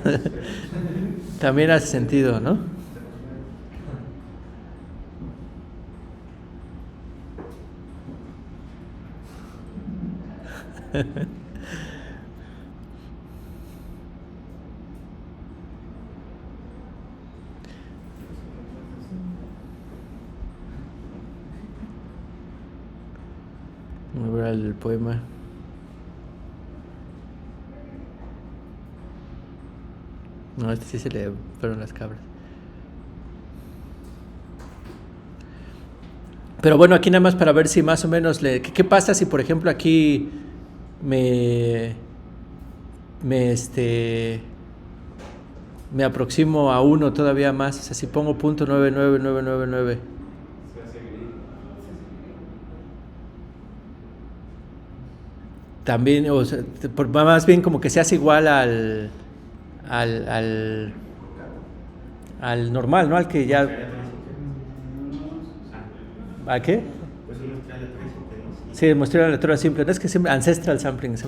hace sentido, ¿no? Voy a ver el poema. No, este sí se le fueron las cabras. Pero bueno, aquí nada más para ver si más o menos ¿qué pasa si por ejemplo aquí me aproximo a 1 todavía más? O sea, si pongo .99999, también, o sea, más bien como que se hace igual al normal, ¿no? Al que ya... ¿A qué? Sí, mostré la lectura simple. No es que siempre ancestral sampling. Yo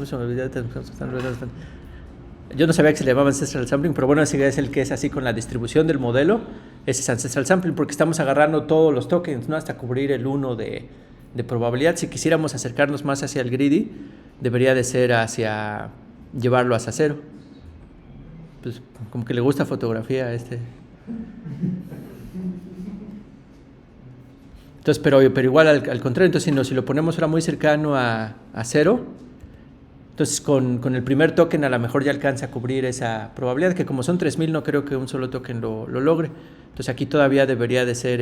no sabía que se le llamaba ancestral sampling, pero bueno, ese es el que es así con la distribución del modelo. Ese es ancestral sampling porque estamos agarrando todos los tokens, ¿no? Hasta cubrir el 1 de probabilidad. Si quisiéramos acercarnos más hacia el greedy, debería de ser llevarlo hacia 0. Pues como que le gusta fotografía a este. Entonces, pero igual al contrario, entonces si lo ponemos ahora muy cercano a 0, entonces con el primer token a lo mejor ya alcanza a cubrir esa probabilidad, que como son 3000 no creo que un solo token lo logre. Entonces aquí todavía debería de ser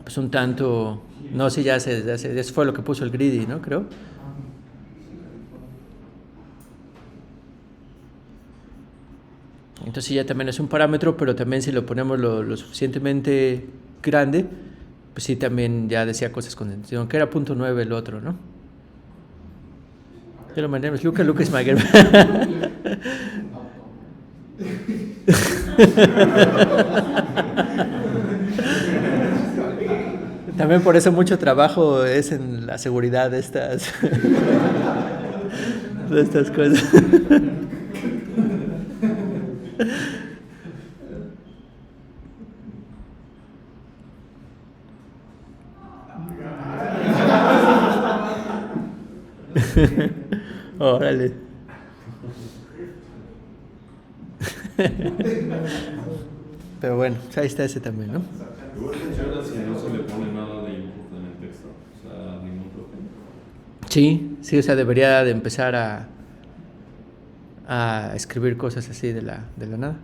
pues un tanto, no sé, ya eso fue lo que puso el greedy, ¿no? Creo. Entonces ya también es un parámetro, pero también si lo ponemos lo suficientemente grande, pues sí, también ya decía cosas con sentido, que era .9 el otro, ¿no? Hello, my name is Luca is my girl. También por eso mucho trabajo es en la seguridad de estas cosas. Órale. Pero bueno, ahí está ese también, ¿no? Igual funciona si no se le pone nada de input en el texto, o sea, ningún token. Sí, o sea, debería de empezar a escribir cosas así de la nada.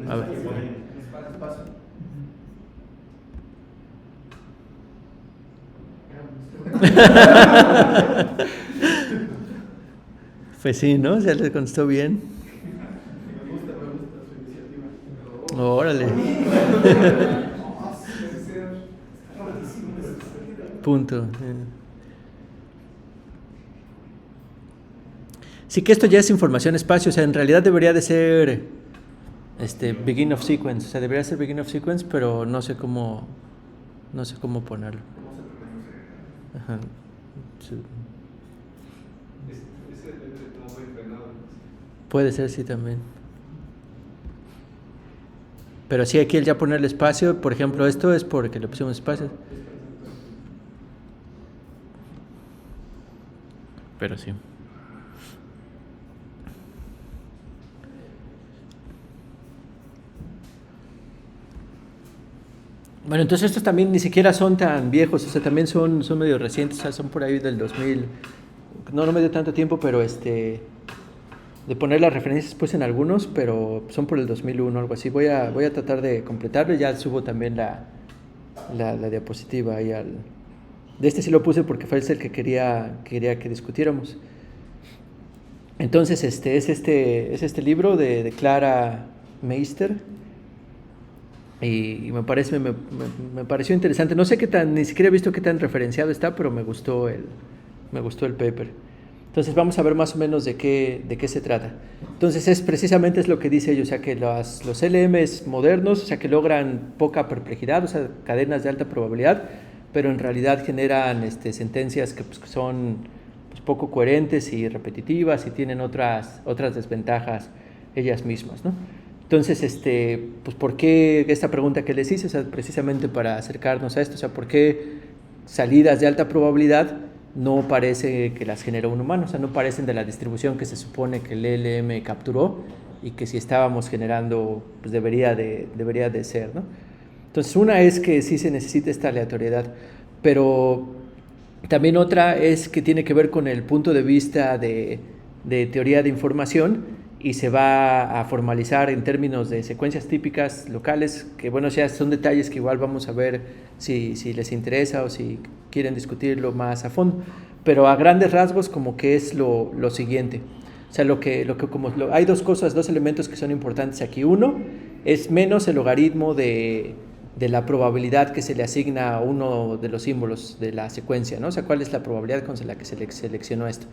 A ver. Pues sí, ¿no? Se le contestó bien. Me gusta su iniciativa. Órale. Punto. Sí que esto ya es información espacio, o sea, en realidad debería de ser begin of sequence, o sea, debería ser begin of sequence, pero no sé cómo ponerlo. Ajá. Sí. Ese depende de cómo fue entrenado. Puede ser, sí, también. Pero sí, aquí el ya ponerle espacio, por ejemplo, esto es porque le pusimos espacio. Pero sí. Bueno, entonces estos también ni siquiera son tan viejos, o sea, también son medio recientes, o sea, son por ahí del 2000. No me dio tanto tiempo, pero de poner las referencias pues en algunos, pero son por el 2001 algo así. Voy a tratar de completarlo y ya subo también la diapositiva ahí de este sí lo puse porque fue el que quería que discutiéramos. Entonces es este libro de Clara Meister y me pareció interesante. No sé ni siquiera he visto qué tan referenciado está, pero me gustó el paper. Entonces vamos a ver más o menos de qué se trata. Entonces precisamente es lo que dice ella, o sea que los LMs modernos, o sea que logran poca perplejidad, o sea cadenas de alta probabilidad, pero en realidad generan sentencias que son pues, poco coherentes y repetitivas y tienen otras desventajas ellas mismas, ¿no? Entonces, pues ¿por qué esta pregunta que les hice? O sea, precisamente para acercarnos a esto, o sea, ¿por qué salidas de alta probabilidad no parece que las genera un humano? O sea, no parecen de la distribución que se supone que el LM capturó y que si estábamos generando, pues debería de ser, ¿no? Entonces, una es que sí se necesita esta aleatoriedad, pero también otra es que tiene que ver con el punto de vista de teoría de información y se va a formalizar en términos de secuencias típicas locales, que bueno, ya son detalles que igual vamos a ver si les interesa o si quieren discutirlo más a fondo, pero a grandes rasgos como que es lo siguiente. O sea, hay dos elementos que son importantes aquí. Uno es menos el logaritmo de la probabilidad que se le asigna a uno de los símbolos de la secuencia, ¿no? O sea, ¿cuál es la probabilidad con la que se seleccionó esto?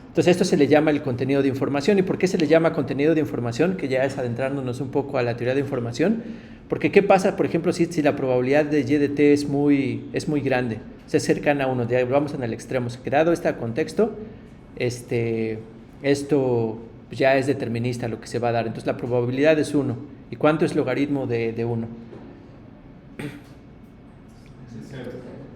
Entonces esto se le llama el contenido de información. ¿Y por qué se le llama contenido de información? Que ya es adentrándonos un poco a la teoría de información. Porque ¿qué pasa, por ejemplo, si la probabilidad de y de t es muy grande? O sea, es cercana a 1, vamos en el extremo. Si dado este contexto, esto ya es determinista lo que se va a dar. Entonces la probabilidad es 1. ¿Y cuánto es logaritmo de 1?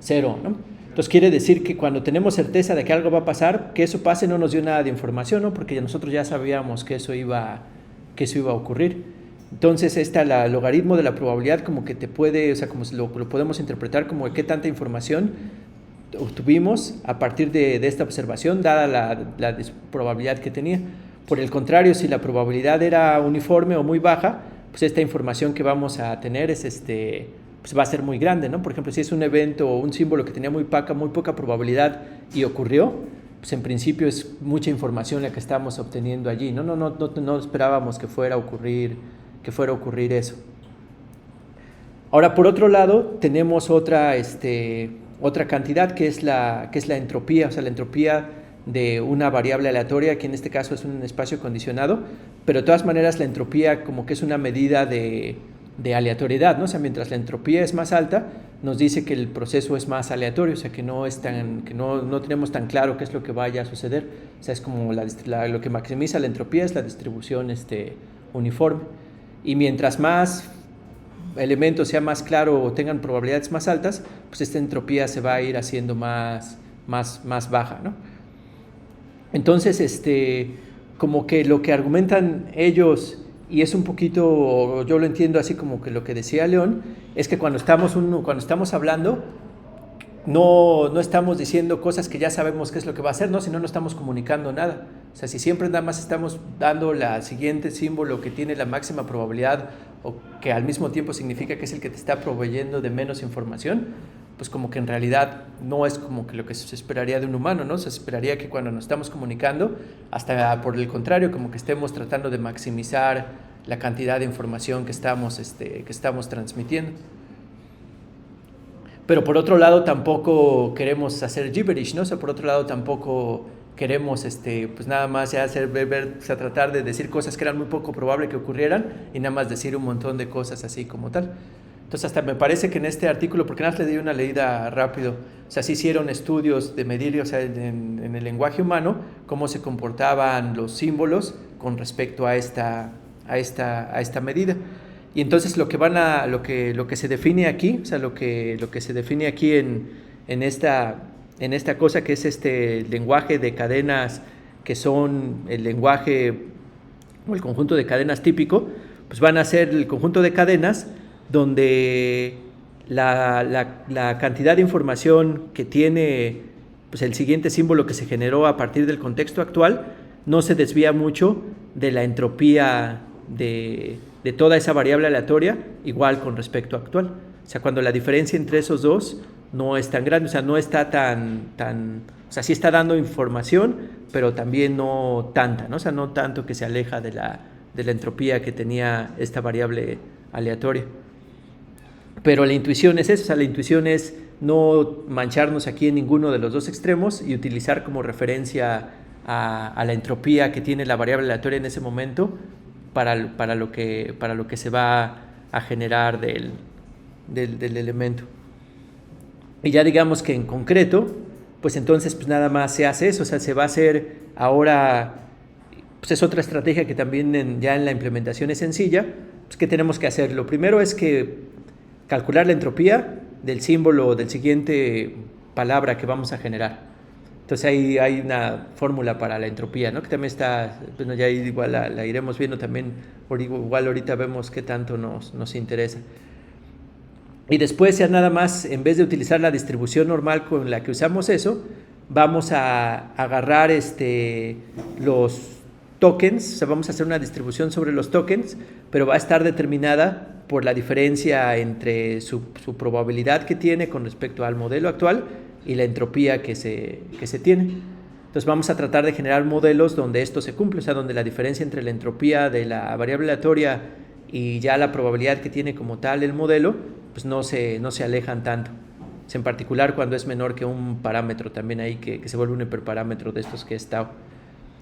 0, ¿no? Entonces quiere decir que cuando tenemos certeza de que algo va a pasar, que eso pase no nos dio nada de información, ¿no? Porque nosotros ya sabíamos que eso iba a ocurrir. Entonces el logaritmo de la probabilidad como que te puede, o sea, como lo podemos interpretar como qué tanta información obtuvimos a partir de esta observación, dada la probabilidad que tenía. Por el contrario, si la probabilidad era uniforme o muy baja, pues esta información que vamos a tener es pues va a ser muy grande, ¿no? Por ejemplo, si es un evento o un símbolo que tenía muy poca probabilidad y ocurrió, pues en principio es mucha información la que estamos obteniendo allí. No esperábamos que fuera a ocurrir eso. Ahora, por otro lado, tenemos otra cantidad que es la entropía, o sea, la entropía de una variable aleatoria, que en este caso es un espacio condicionado, pero de todas maneras la entropía como que es una medida de aleatoriedad, ¿no? O sea, mientras la entropía es más alta, nos dice que el proceso es más aleatorio, o sea, que no tenemos tan claro qué es lo que vaya a suceder. O sea, es como lo que maximiza la entropía es la distribución uniforme. Y mientras más elementos sea más claro o tengan probabilidades más altas, pues esta entropía se va a ir haciendo más baja, ¿no? Entonces, como que lo que argumentan ellos, y es un poquito, yo lo entiendo así como que lo que decía León, es que cuando estamos hablando, no estamos diciendo cosas que ya sabemos qué es lo que va a hacer, ¿no? Sino no estamos comunicando nada. O sea, si siempre nada más estamos dando la siguiente símbolo que tiene la máxima probabilidad o que al mismo tiempo significa que es el que te está proveyendo de menos información, pues como que en realidad no es como que lo que se esperaría de un humano, ¿no? Se esperaría que cuando nos estamos comunicando, hasta por el contrario, como que estemos tratando de maximizar la cantidad de información que estamos transmitiendo. Pero por otro lado tampoco queremos hacer gibberish, ¿no? O sea, por otro lado tampoco queremos pues nada más ya tratar de decir cosas que eran muy poco probable que ocurrieran y nada más decir un montón de cosas así como tal. Entonces hasta me parece que en este artículo, porque nada más le di una leída rápido, o sea, sí hicieron estudios de medir, o sea, en el lenguaje humano, cómo se comportaban los símbolos con respecto a esta medida. Y entonces lo que se define aquí, o sea, lo que se define aquí en esta cosa que es este lenguaje de cadenas, que son el lenguaje o el conjunto de cadenas típico, pues van a ser el conjunto de cadenas donde la cantidad de información que tiene pues el siguiente símbolo que se generó a partir del contexto actual no se desvía mucho de la entropía de toda esa variable aleatoria, igual con respecto a actual. O sea, cuando la diferencia entre esos dos no es tan grande, o sea, no está tan o sea, sí está dando información, pero también no tanta, ¿no? O sea, no tanto que se aleja de la entropía que tenía esta variable aleatoria. Pero la intuición es eso, o sea, la intuición es no mancharnos aquí en ninguno de los dos extremos y utilizar como referencia a la entropía que tiene la variable aleatoria en ese momento para lo que se va a generar del elemento. Y ya digamos que en concreto, pues entonces pues nada más se hace eso, o sea, se va a hacer ahora, pues es otra estrategia que también ya en la implementación es sencilla. Pues ¿qué tenemos que hacer? Lo primero es que calcular la entropía del símbolo del siguiente palabra que vamos a generar. Entonces ahí hay una fórmula para la entropía, ¿no? Que también está, bueno, ya igual la iremos viendo también, igual ahorita vemos qué tanto nos interesa. Y después ya nada más, en vez de utilizar la distribución normal con la que usamos eso, vamos a agarrar los tokens, o sea, vamos a hacer una distribución sobre los tokens, pero va a estar determinada por la diferencia entre su probabilidad que tiene con respecto al modelo actual y la entropía que se tiene. Entonces vamos a tratar de generar modelos donde esto se cumple, o sea, donde la diferencia entre la entropía de la variable aleatoria y ya la probabilidad que tiene como tal el modelo, pues no se alejan tanto. O sea, en particular cuando es menor que un parámetro también ahí que se vuelve un hiperparámetro de estos que es tau.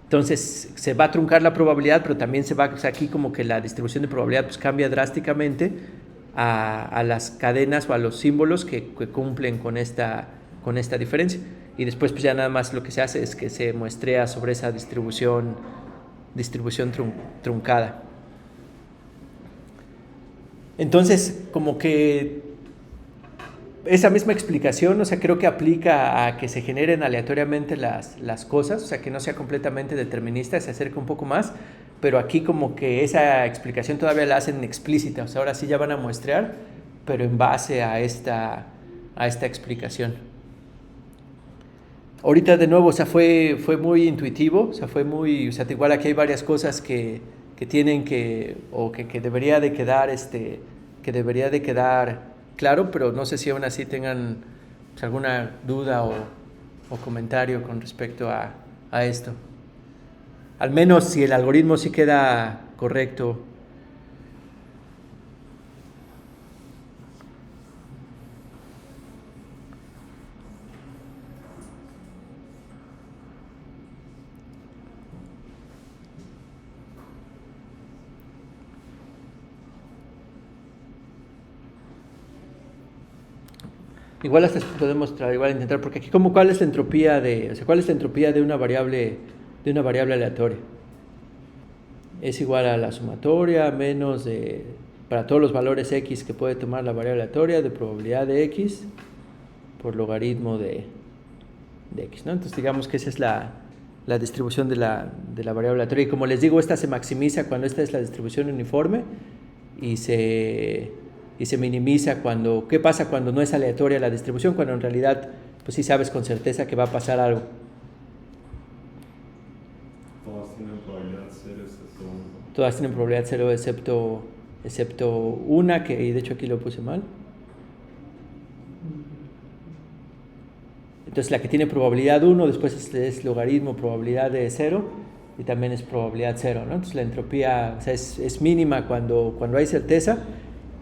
Entonces se va a truncar la probabilidad, pero también o sea, aquí como que la distribución de probabilidad pues cambia drásticamente a las cadenas o a los símbolos que cumplen con esta diferencia. Y después pues ya nada más lo que se hace es que se muestrea sobre esa distribución truncada. Entonces, como que esa misma explicación, o sea, creo que aplica a que se generen aleatoriamente las cosas, o sea, que no sea completamente determinista, se acerca un poco más, pero aquí como que esa explicación todavía la hacen explícita, o sea, ahora sí ya van a muestrear, pero en base a esta explicación. Ahorita de nuevo, o sea, fue muy intuitivo, o sea, o sea, igual aquí hay varias cosas que tienen que debería de quedar claro, pero no sé si aún así tengan pues, alguna duda o comentario con respecto a esto. Al menos si el algoritmo sí queda correcto. Igual hasta podemos intentar, porque aquí ¿cuál es la entropía de una variable aleatoria? Es igual a la sumatoria menos para todos los valores x que puede tomar la variable aleatoria de probabilidad de x por logaritmo de x, ¿no? Entonces digamos que esa es la distribución de la variable aleatoria. Y como les digo, esta se maximiza cuando esta es la distribución uniforme y se minimiza cuando... ¿Qué pasa cuando no es aleatoria la distribución? Cuando en realidad, pues sí sabes con certeza que va a pasar algo. Todas tienen probabilidad 0 excepto 1. Todas tienen probabilidad 0 excepto una, que de hecho aquí lo puse mal. Entonces la que tiene probabilidad 1, después es logaritmo probabilidad de 0 y también es probabilidad 0, ¿no? Entonces la entropía, o sea, es mínima cuando hay certeza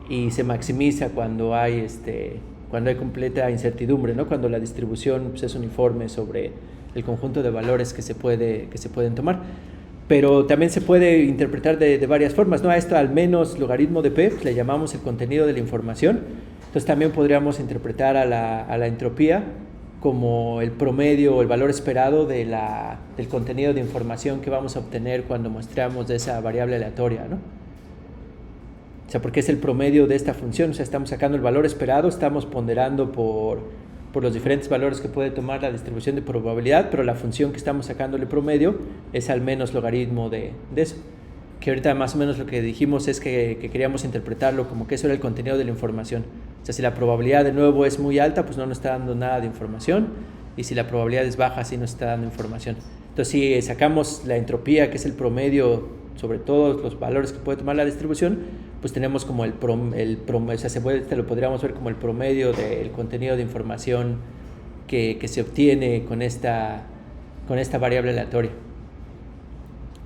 y se maximiza cuando hay completa incertidumbre, ¿no? Cuando la distribución pues, es uniforme sobre el conjunto de valores que se pueden tomar. Pero también se puede interpretar de varias formas, ¿no? A esto al menos logaritmo de p pues, le llamamos el contenido de la información. Entonces también podríamos interpretar a la entropía como el promedio o el valor esperado del contenido de información que vamos a obtener cuando muestramos de esa variable aleatoria, ¿no? O sea, porque es el promedio de esta función, o sea, estamos sacando el valor esperado, estamos ponderando por los diferentes valores que puede tomar la distribución de probabilidad, pero la función que estamos sacándole promedio es al menos logaritmo de eso. Que ahorita más o menos lo que dijimos es que queríamos interpretarlo como que eso era el contenido de la información. O sea, si la probabilidad de nuevo es muy alta, pues no nos está dando nada de información, y si la probabilidad es baja, sí nos está dando información. Entonces, si sacamos la entropía, que es el promedio sobre todos los valores que puede tomar la distribución, pues tenemos como el promedio, o sea, lo podríamos ver como el promedio del contenido de información que se obtiene con esta variable aleatoria.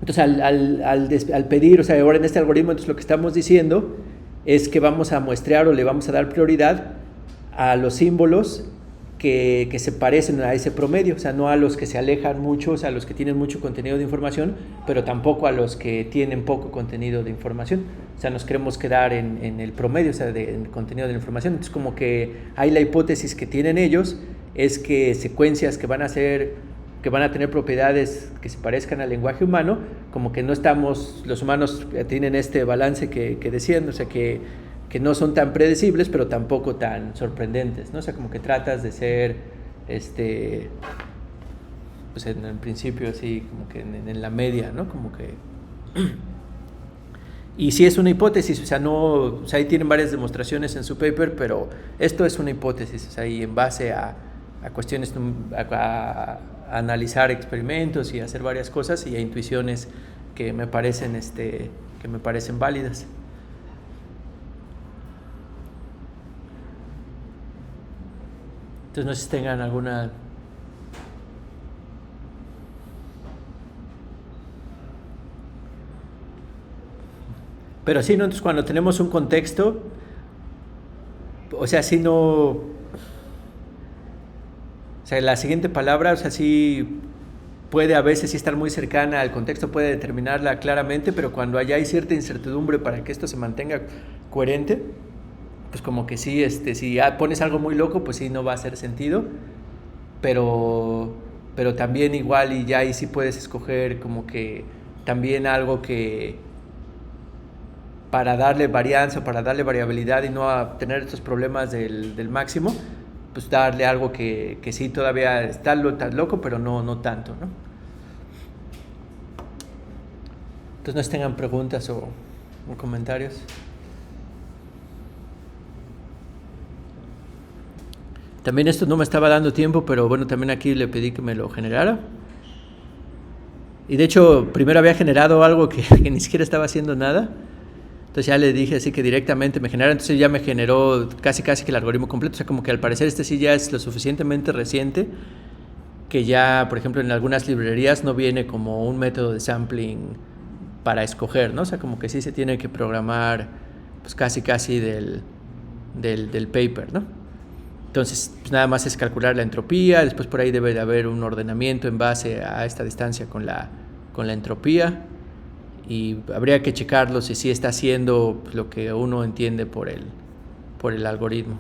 Entonces, al pedir, o sea, ahora en este algoritmo, entonces lo que estamos diciendo es que vamos a muestrear o le vamos a dar prioridad a los símbolos que se parecen a ese promedio, o sea, no a los que se alejan mucho, o sea, a los que tienen mucho contenido de información, pero tampoco a los que tienen poco contenido de información. O sea, nos queremos quedar en el promedio, o sea, en el contenido de la información. Entonces, como que hay la hipótesis que tienen ellos, es que secuencias que van a tener propiedades que se parezcan al lenguaje humano, como que los humanos tienen este balance que decían, o sea, que no son tan predecibles, pero tampoco tan sorprendentes, ¿no? O sea, como que tratas de ser, pues en el principio así, como que en la media, ¿no? Como que... Y sí es una hipótesis, o sea, ahí tienen varias demostraciones en su paper, pero esto es una hipótesis, o sea, y en base a cuestiones, a analizar experimentos y hacer varias cosas y a intuiciones que me parecen válidas. Entonces no sé si tengan alguna... Pero sí, ¿no? Entonces cuando tenemos un contexto, o sea, si no... O sea, la siguiente palabra, o sea, sí puede a veces sí estar muy cercana al contexto, puede determinarla claramente, pero cuando hay cierta incertidumbre para que esto se mantenga coherente, pues como que sí, si pones algo muy loco, pues sí no va a hacer sentido, pero también igual y ya ahí sí puedes escoger como que también algo que para darle varianza, para darle variabilidad y no a tener estos problemas del máximo, pues darle algo que sí todavía está tan loco, pero no tanto, ¿no? Entonces no tengan preguntas o comentarios. También esto no me estaba dando tiempo, pero bueno, también aquí le pedí que me lo generara. Y de hecho, primero había generado algo que ni siquiera estaba haciendo nada. Entonces ya le dije así que directamente me generara, entonces ya me generó casi que el algoritmo completo. O sea, como que al parecer sí ya es lo suficientemente reciente que ya, por ejemplo, en algunas librerías no viene como un método de sampling para escoger, ¿no? O sea, como que sí se tiene que programar pues casi del paper, ¿no? Entonces, pues nada más es calcular la entropía, después por ahí debe de haber un ordenamiento en base a esta distancia con la entropía, y habría que checarlo si sí está haciendo lo que uno entiende por el algoritmo.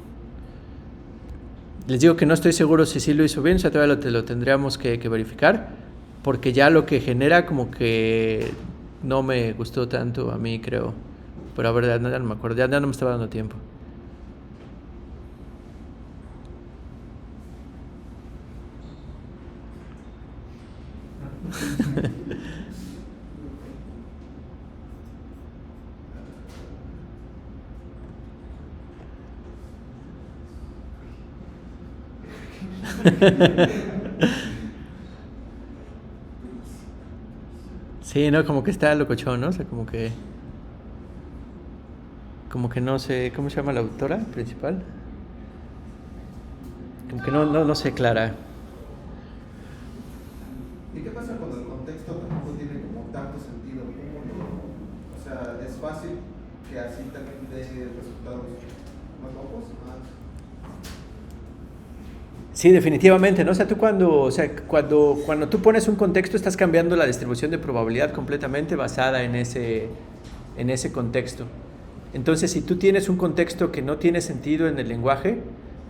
Les digo que no estoy seguro si sí lo hizo bien, o sea, todavía lo tendríamos que verificar, porque ya lo que genera como que no me gustó tanto a mí, creo. Pero a ver, ya no me acuerdo, ya no me estaba dando tiempo. Sí, no, como que está locochón, ¿no? O sea, como que no sé, ¿cómo se llama la autora principal? Como que no sé, Clara. así también dé resultados más bajos, más... Sí, definitivamente, ¿no? O sea, cuando tú pones un contexto, estás cambiando la distribución de probabilidad completamente basada en ese contexto. Entonces, si tú tienes un contexto que no tiene sentido en el lenguaje,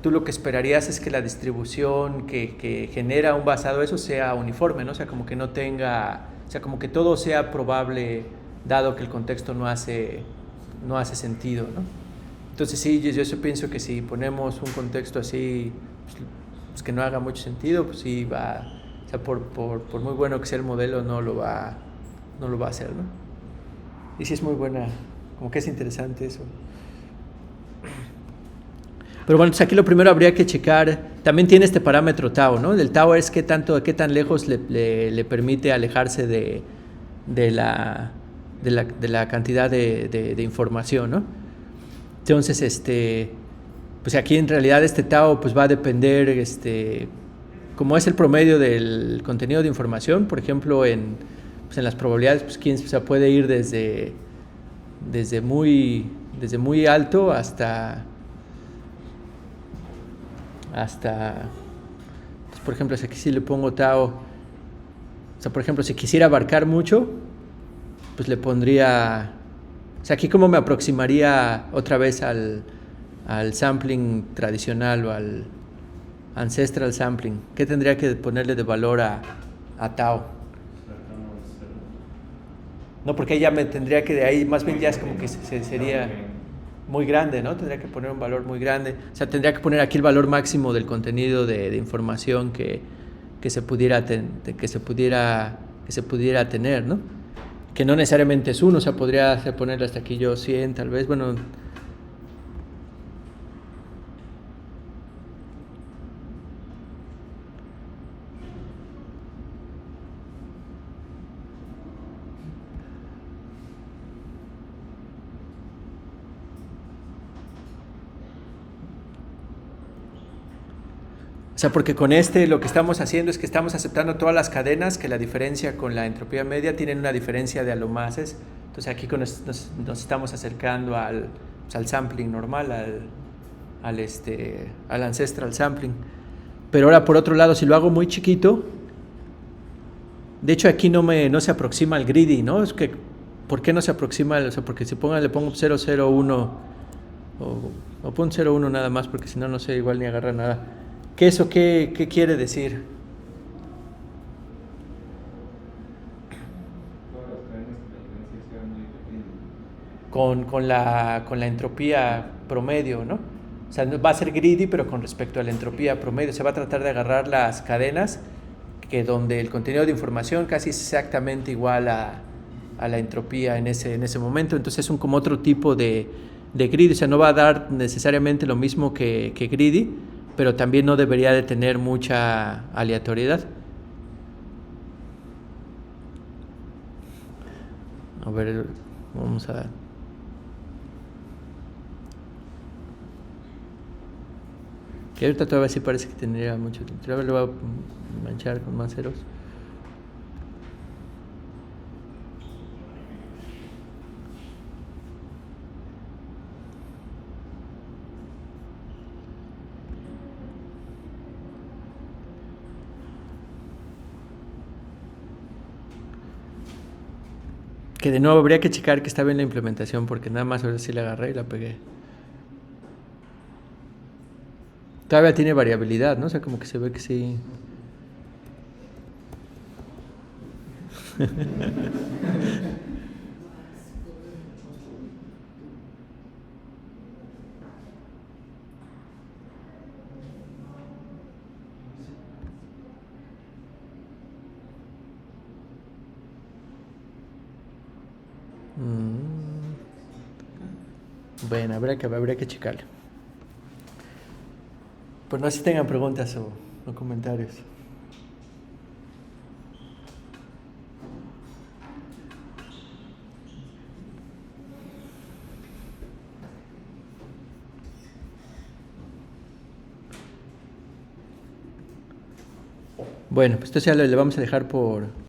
tú lo que esperarías es que la distribución que genera un basado eso sea uniforme, ¿no? O sea, como que no tenga, o sea, como que todo sea probable dado que el contexto no hace sentido, ¿no? Entonces sí, yo pienso que si ponemos un contexto así, pues que no haga mucho sentido, pues sí va, o sea, por muy bueno que sea el modelo, no lo va a hacer, ¿no? Y sí es muy buena, como que es interesante eso. Pero bueno, entonces aquí lo primero habría que checar, también tiene este parámetro tau, ¿no? El tau es qué tan lejos le permite alejarse de la cantidad de información, ¿no? Entonces, pues aquí en realidad este tau pues va a depender, como es el promedio del contenido de información, por ejemplo, en las probabilidades, pues se puede ir desde muy alto hasta pues por ejemplo, si aquí sí le pongo tau, o sea, por ejemplo, si quisiera abarcar mucho, pues le pondría, o sea, aquí como me aproximaría otra vez al sampling tradicional o al ancestral sampling. ¿Qué tendría que ponerle de valor a tau? No, porque ahí ya me tendría que, de ahí más bien ya es como que sería muy grande, ¿no? Tendría que poner un valor muy grande. O sea, tendría que poner aquí el valor máximo del contenido de información que se pudiera tener, ¿no? Que no necesariamente es 1, o sea, podría ponerle hasta aquí yo 100, tal vez, bueno. O sea, porque con lo que estamos haciendo es que estamos aceptando todas las cadenas que la diferencia con la entropía media tienen una diferencia de alomases. Entonces aquí nos estamos acercando al sampling normal, al ancestral sampling. Pero ahora por otro lado, si lo hago muy chiquito, de hecho aquí no se aproxima al greedy, ¿no? Es que, ¿por qué no se aproxima? O sea, porque si le pongo 001 o pon 01 nada más, porque si no, no sé, igual ni agarra nada. ¿Qué quiere decir? Todas las cadenas que la diferencia sea muy pequeña. Con la entropía promedio, ¿no? O sea, va a ser greedy, pero con respecto a la entropía promedio. Se va a tratar de agarrar las cadenas que donde el contenido de información casi es exactamente igual a la entropía en ese momento. Entonces es como otro tipo de greedy. O sea, no va a dar necesariamente lo mismo que greedy, pero también no debería de tener mucha aleatoriedad. A ver, vamos a... Que ahorita todavía sí parece que tendría mucho... Todavía lo voy a manchar con más ceros. Que de nuevo habría que checar que está bien la implementación, porque nada más ahora sí la agarré y la pegué. Todavía tiene variabilidad, ¿no? O sea, como que se ve que sí. Bueno, habría que checarlo. Pues no sé si tengan preguntas o comentarios. Bueno, pues esto ya le vamos a dejar por